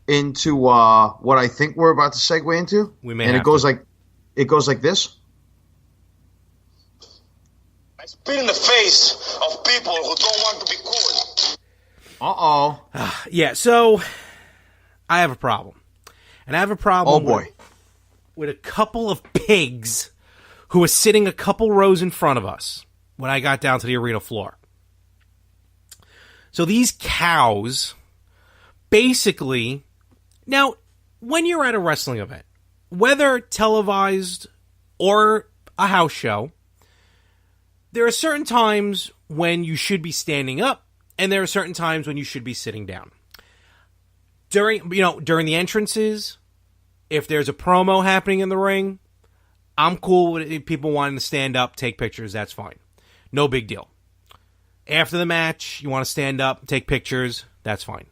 into what I think we're about to segue into? We may. And it goes like this. I spit in the face of people who don't want to be cool. Uh-oh. Yeah, so I have a problem. And I have a problem with a couple of pigs who were sitting a couple rows in front of us when I got down to the arena floor. So these cows, basically, now, when you're at a wrestling event, whether televised or a house show, there are certain times when you should be standing up, and there are certain times when you should be sitting down. During the entrances, if there's a promo happening in the ring, I'm cool with people wanting to stand up, take pictures, that's fine. No big deal. After the match, you want to stand up, take pictures, that's fine.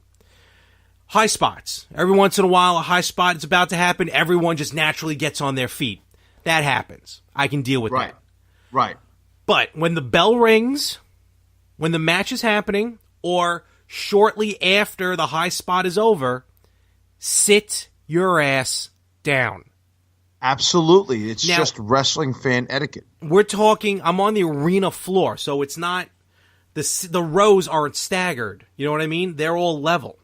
High spots. Every once in a while, a high spot is about to happen. Everyone just naturally gets on their feet. That happens. I can deal with that. Right. But when the bell rings, when the match is happening, or shortly after the high spot is over, sit your ass down. Absolutely. It's just wrestling fan etiquette. We're talking, I'm on the arena floor, so it's not, the rows aren't staggered. You know what I mean? They're all level.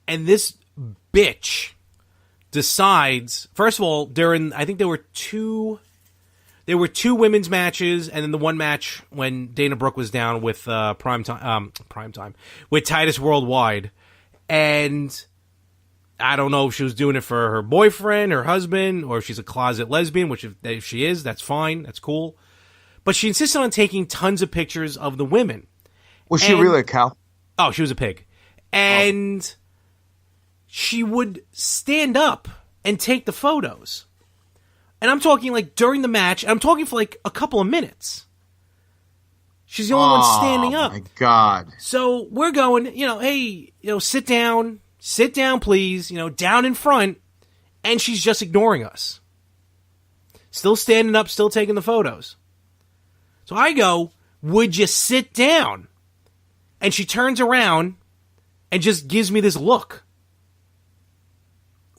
And this bitch decides, first of all, I think there were two women's matches, and then the one match when Dana Brooke was down with Primetime, with Titus Worldwide. And I don't know if she was doing it for her boyfriend, her husband, or if she's a closet lesbian, which if she is, that's fine, that's cool. But she insisted on taking tons of pictures of the women. Was she really a cow? Oh, she was a pig. And she would stand up and take the photos. And I'm talking like during the match, and I'm talking for like a couple of minutes. She's the only one standing up. Oh, my God. So we're going, hey, sit down, please, down in front. And she's just ignoring us. Still standing up, still taking the photos. So I go, would you sit down? And she turns around and just gives me this look.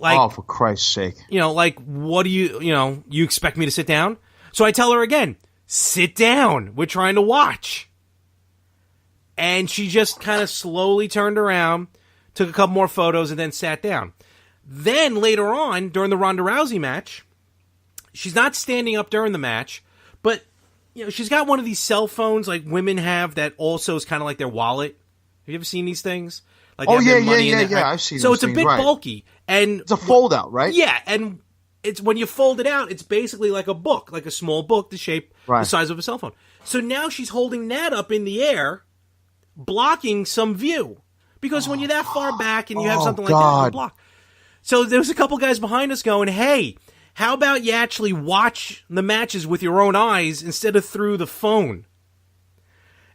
Like, oh, for Christ's sake. Like, what do you expect me to sit down? So I tell her again, sit down. We're trying to watch. And she just kind of slowly turned around, took a couple more photos, and then sat down. Then later on, during the Ronda Rousey match, she's not standing up during the match, but she's got one of these cell phones like women have that also is kind of like their wallet. Have you ever seen these things? Like yeah. I've seen. So those it's a things, bit right. bulky, and it's a fold out, right? Yeah, and it's when you fold it out, it's basically like a book, like a small book, the size of a cell phone. So now she's holding that up in the air, blocking some view, because when you're that far back and you have something like that, you block. So there was a couple guys behind us going, "Hey, how about you actually watch the matches with your own eyes instead of through the phone?"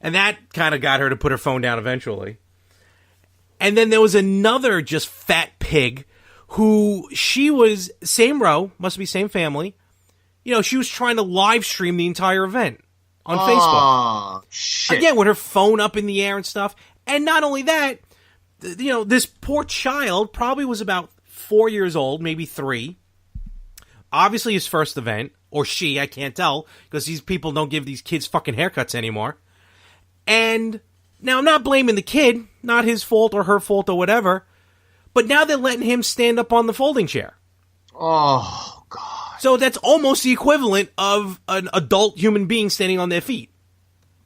And that kind of got her to put her phone down eventually. And then there was another just fat pig who she was, same row, must be same family. She was trying to live stream the entire event on Facebook. Shit. Again, with her phone up in the air and stuff. And not only that, this poor child probably was about 4 years old, maybe 3. Obviously his first event, or she, I can't tell, because these people don't give these kids fucking haircuts anymore. And now I'm not blaming the kid, not his fault or her fault or whatever, but now they're letting him stand up on the folding chair. Oh, God. So that's almost the equivalent of an adult human being standing on their feet.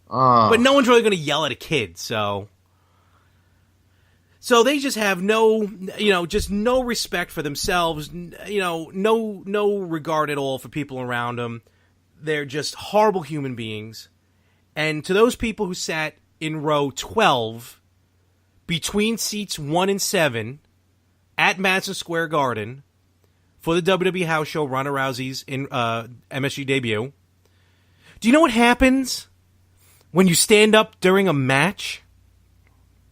But no one's really going to yell at a kid, so they just have no respect for themselves, no regard at all for people around them. They're just horrible human beings. And to those people who sat in row 12 between seats 1 and 7 at Madison Square Garden for the WWE house show Ronda Rousey's MSG debut, do you know what happens when you stand up during a match?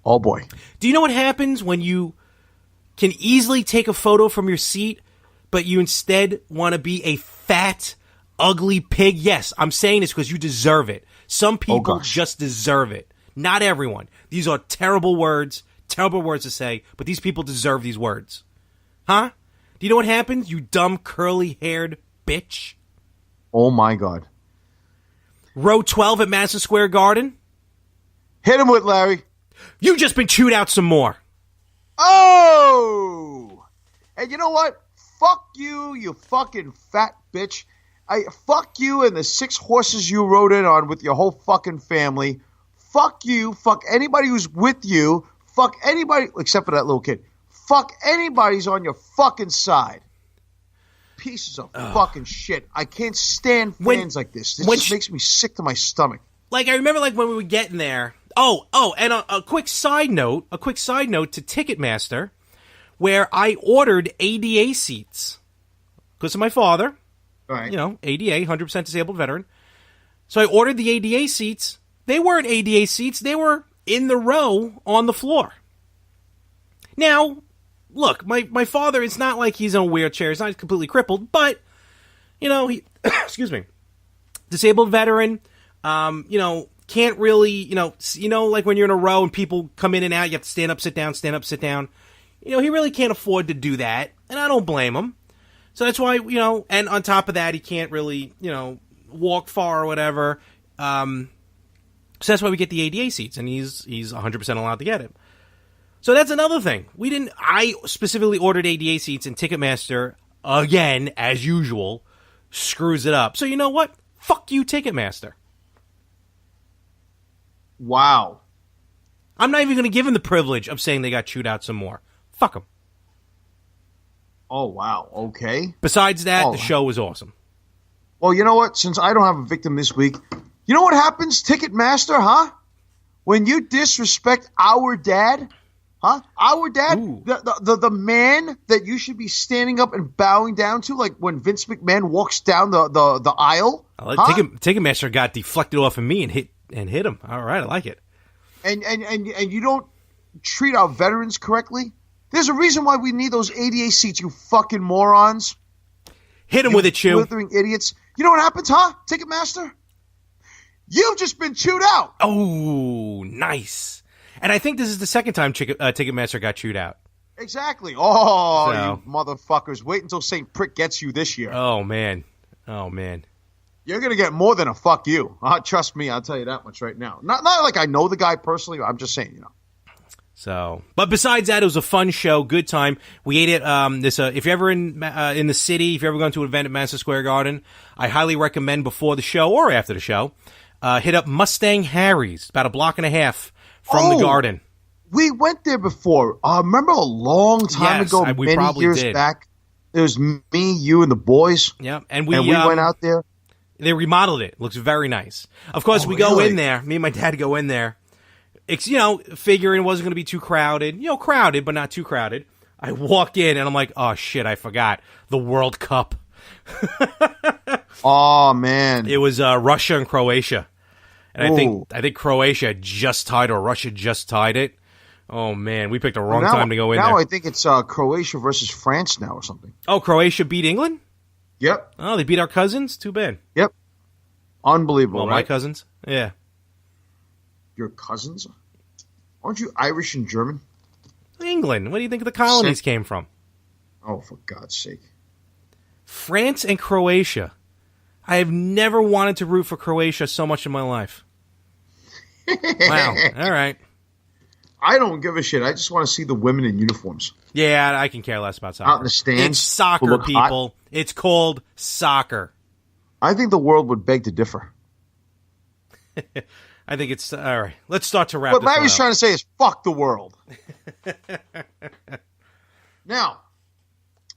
Oh, boy. Do you know what happens when you can easily take a photo from your seat, but you instead want to be a fat, ugly pig? Yes, I'm saying this because you deserve it. Some people just deserve it. Not everyone. These are terrible words to say, but these people deserve these words. Huh? Do you know what happens, you dumb, curly-haired bitch? Oh, my God. Row 12 at Madison Square Garden? Hit him with, Larry. You've just been chewed out some more. Oh! And you know what? Fuck you, you fucking fat bitch. Fuck you and the 6 horses you rode in on with your whole fucking family. Fuck you. Fuck anybody who's with you. Fuck anybody, except for that little kid. Fuck anybody's on your fucking side. Pieces of fucking shit. I can't stand fans like this. This just makes me sick to my stomach. Like, I remember, like, when we were getting there. And a quick side note to Ticketmaster, where I ordered ADA seats because of my father. Right. ADA, 100% disabled veteran. So I ordered the ADA seats. They weren't ADA seats. They were in the row on the floor. Now, look, my father, it's not like he's in a wheelchair. He's not completely crippled, but, he, excuse me, disabled veteran, can't really, like when you're in a row and people come in and out, you have to stand up, sit down, stand up, sit down. He really can't afford to do that, and I don't blame him. So that's why, and on top of that, he can't really, walk far or whatever. So that's why we get the ADA seats, and he's 100% allowed to get it. So that's another thing. I specifically ordered ADA seats, and Ticketmaster, again, as usual, screws it up. So you know what? Fuck you, Ticketmaster. Wow. I'm not even going to give him the privilege of saying they got chewed out some more. Fuck them. Oh, wow. Okay. Besides that, the show was awesome. Well, you know what? Since I don't have a victim this week, you know what happens, Ticketmaster, huh? When you disrespect our dad, huh? Our dad, the man that you should be standing up and bowing down to, like when Vince McMahon walks down the aisle. Ticketmaster got deflected off of me and hit him. All right, I like it. And you don't treat our veterans correctly. There's a reason why we need those ADA seats, you fucking morons. Hit him with it, Chew. Slithering idiots. You know what happens, huh, Ticketmaster? You've just been chewed out. Oh, nice. And I think this is the second time Ticketmaster got chewed out. Exactly. Oh, you motherfuckers. Wait until St. Prick gets you this year. Oh, man. You're going to get more than a fuck you. Trust me, I'll tell you that much right now. Not like I know the guy personally. I'm just saying, So, but besides that, it was a fun show, good time. We ate at if you're ever in the city, if you're ever going to an event at Madison Square Garden, I highly recommend before the show or after the show, hit up Mustang Harry's, about a block and a half from the Garden. We went there before. Remember a long time ago, many years back? It was me, you, and the boys. Yeah, and we went out there. They remodeled it. Looks very nice. Of course, we go in there. Me and my dad go in there. Figuring it wasn't going to be too crowded. Crowded, but not too crowded. I walk in, and I'm like, oh, shit, I forgot. The World Cup. Oh, man. It was Russia and Croatia. And I think Croatia just tied, or Russia just tied it. Oh, man, we picked the wrong time to go in there. Now I think it's Croatia versus France now or something. Oh, Croatia beat England? Yep. Oh, they beat our cousins? Too bad. Yep. Unbelievable, well, right? My cousins? Yeah. Your cousins? Aren't you Irish and German? England. Where do you think the colonies came from? Oh, for God's sake. France and Croatia. I have never wanted to root for Croatia so much in my life. Wow. All right. I don't give a shit. I just want to see the women in uniforms. Yeah, I can care less about soccer. Out in the stands. It's soccer, people. Hot. It's called soccer. I think the world would beg to differ. I think it's... All right, let's start to wrap What this one Larry's up. trying to say is fuck the world. Now,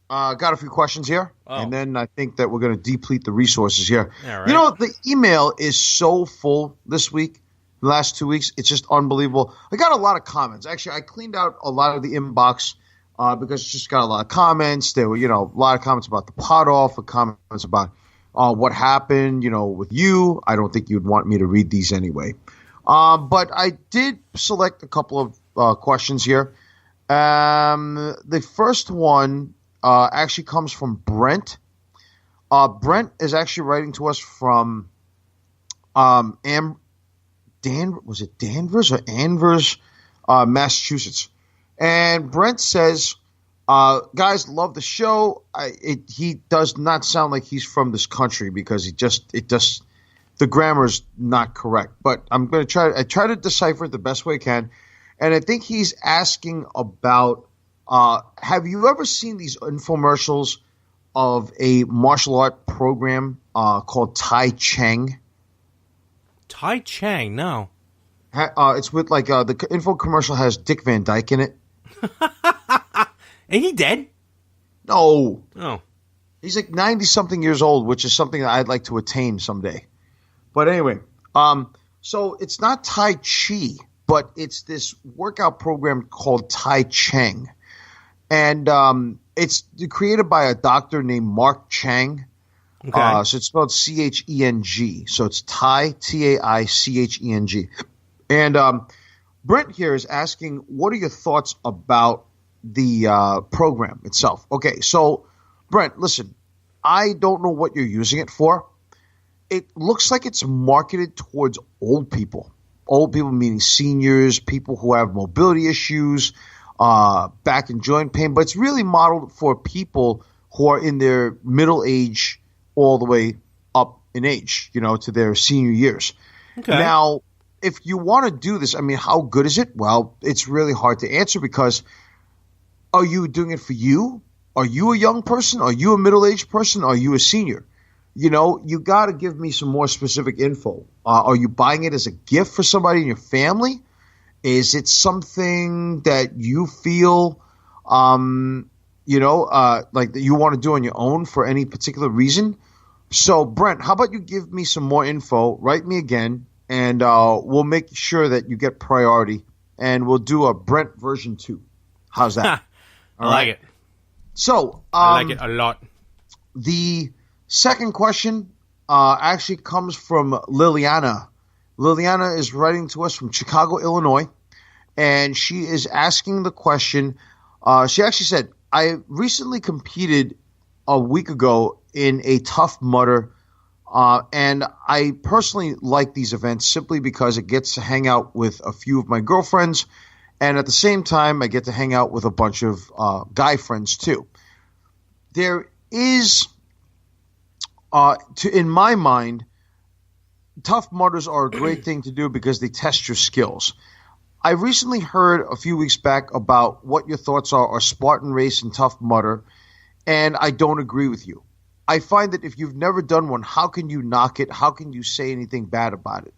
got a few questions here, and then I think that we're going to deplete the resources here. All right. You know, the email is so full this week, the last 2 weeks. It's just unbelievable. I got a lot of comments. Actually, I cleaned out a lot of the inbox because it's just got a lot of comments. There were, a lot of comments about the pot off, comments about what happened, with you. I don't think you'd want me to read these anyway. But I did select a couple of questions here. The first one actually comes from Brent. Brent is actually writing to us from was it Danvers or Anvers, Massachusetts. And Brent says, guys, love the show. He does not sound like he's from this country because the grammar is not correct. But I'm going to try to decipher it the best way I can. And I think he's asking about, have you ever seen these infomercials of a martial art program called Tai Chang? Tai Chang, no. It's with the info commercial has Dick Van Dyke in it. Ain't he dead? No. Oh. He's like 90-something years old, which is something that I'd like to attain someday. But anyway, so it's not Tai Chi, but it's this workout program called Tai Chang. And it's created by a doctor named Mark Chang. Okay. So it's spelled Cheng. So it's Tai, Taicheng. And Brent here is asking, what are your thoughts about the program itself? Okay, so Brent, listen, I don't know what you're using it for. It looks like it's marketed towards old people. Old people meaning seniors, people who have mobility issues, back and joint pain. But it's really modeled for people who are in their middle age all the way up in age, to their senior years. Okay. Now, if you want to do this, I mean, how good is it? Well, it's really hard to answer because are you doing it for you? Are you a young person? Are you a middle-aged person? Are you a senior? You got to give me some more specific info. Are you buying it as a gift for somebody in your family? Is it something that you feel, like that you want to do on your own for any particular reason? So, Brent, how about you give me some more info? Write me again, and we'll make sure that you get priority, and we'll do a Brent version 2. How's that? I like it. So, I like it a lot. The second question actually comes from Liliana. Liliana is writing to us from Chicago, Illinois, and she is asking the question. She actually said, I recently competed a week ago in a Tough Mudder, and I personally like these events simply because it gets to hang out with a few of my girlfriends, and at the same time, I get to hang out with a bunch of guy friends too. There is, in my mind, Tough Mudders are a great thing to do because they test your skills. I recently heard a few weeks back about what your thoughts are on Spartan Race and Tough Mudder, and I don't agree with you. I find that if you've never done one, how can you knock it? How can you say anything bad about it?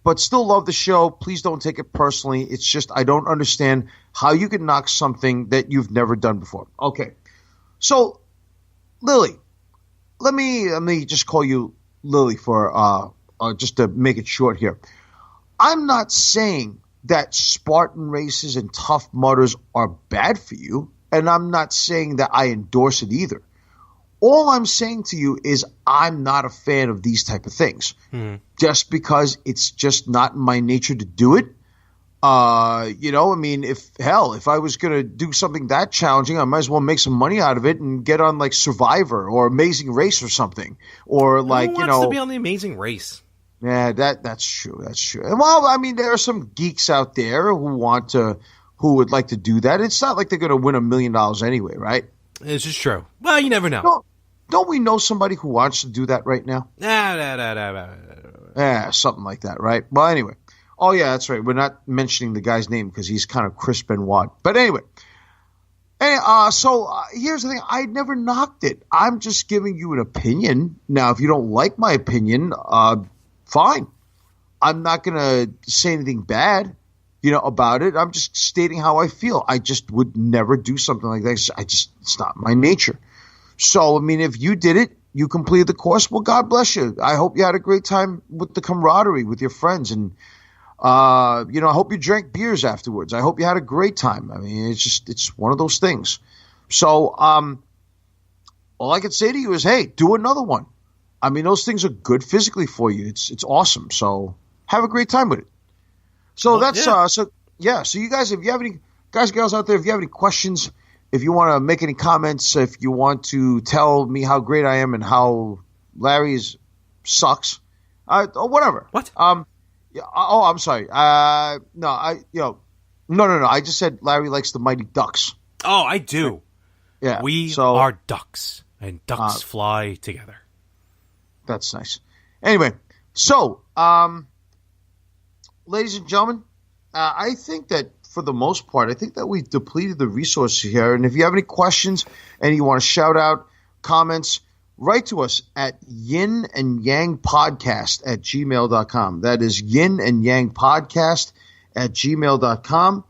But still love the show. Please don't take it personally. It's just I don't understand how you can knock something that you've never done before. Okay. So, Lily, let me just call you Lily for just to make it short here. I'm not saying that Spartan races and Tough Mudders are bad for you, and I'm not saying that I endorse it either. All I'm saying to you is I'm not a fan of these type of things. Just because it's just not in my nature to do it. I mean, if I was going to do something that challenging, I might as well make some money out of it and get on like Survivor or Amazing Race or something. Or like, Who wants to be on the Amazing Race? Yeah, that's true. That's true. And well, I mean, there are some geeks out there who would like to do that. It's not like they're going to win $1 million anyway, right? This is true. Well, you never know. Don't we know somebody who wants to do that right now? Nah. Yeah, something like that, right? Well, anyway. Oh, yeah, that's right. We're not mentioning the guy's name because he's kind of Chris Benoit. But anyway. So here's the thing. I never knocked it. I'm just giving you an opinion. Now, if you don't like my opinion, fine. I'm not going to say anything bad, about it. I'm just stating how I feel. I just would never do something like that. It's not my nature. So, I mean, if you did it, you completed the course, well, God bless you. I hope you had a great time with the camaraderie with your friends. And, I hope you drank beers afterwards. I hope you had a great time. I mean, it's one of those things. So, all I can say to you is, hey, do another one. I mean, those things are good physically for you. It's awesome. So have a great time with it. So So you guys, if you have any guys, girls out there, if you have any questions, if you want to make any comments, if you want to tell me how great I am and how Larry's sucks, or whatever. What? Yeah. Oh, I'm sorry. No. I just said Larry likes the Mighty Ducks. Oh, I do. Yeah. We are ducks, and ducks fly together. That's nice. Anyway, so, ladies and gentlemen, I think that for the most part, I think that we've depleted the resources here. And if you have any questions and you want to shout out comments, write to us at yinandyangpodcast at gmail.com. That is yinandyangpodcast at gmail.com.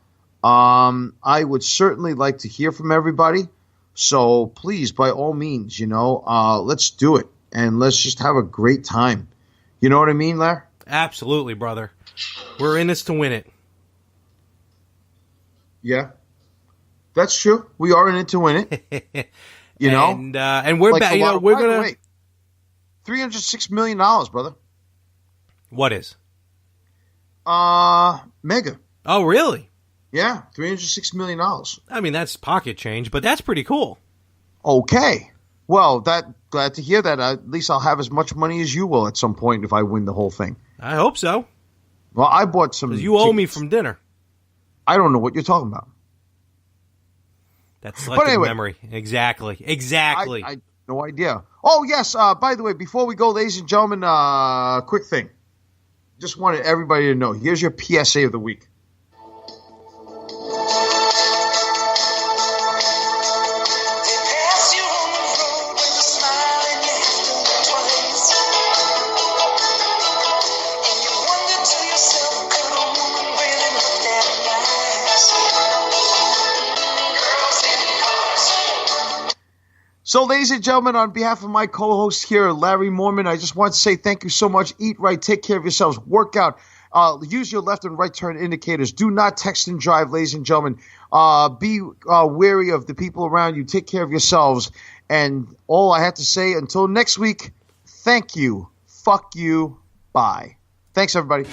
I would certainly like to hear from everybody. So please, by all means, let's do it. And let's just have a great time. You know what I mean, Larry? Absolutely, brother. We're in this to win it. Yeah. That's true. We are in it to win it. And we're back. We're gonna wait. $306 million, brother. What is? Mega. Oh, really? Yeah, $306 million. I mean, that's pocket change, but that's pretty cool. Okay. Well, glad to hear that. At least I'll have as much money as you will at some point if I win the whole thing. I hope so. Well, I bought some. You owe me from dinner. I don't know what you're talking about. That's selective memory. Exactly. I no idea. Oh, yes. By the way, before we go, ladies and gentlemen, quick thing. Just wanted everybody to know. Here's your PSA of the week. So, ladies and gentlemen, on behalf of my co-host here, Larry Mormon, I just want to say thank you so much. Eat right, take care of yourselves, work out, use your left and right turn indicators. Do not text and drive, ladies and gentlemen. Be wary of the people around you. Take care of yourselves. And all I have to say until next week, thank you, fuck you, bye. Thanks, everybody.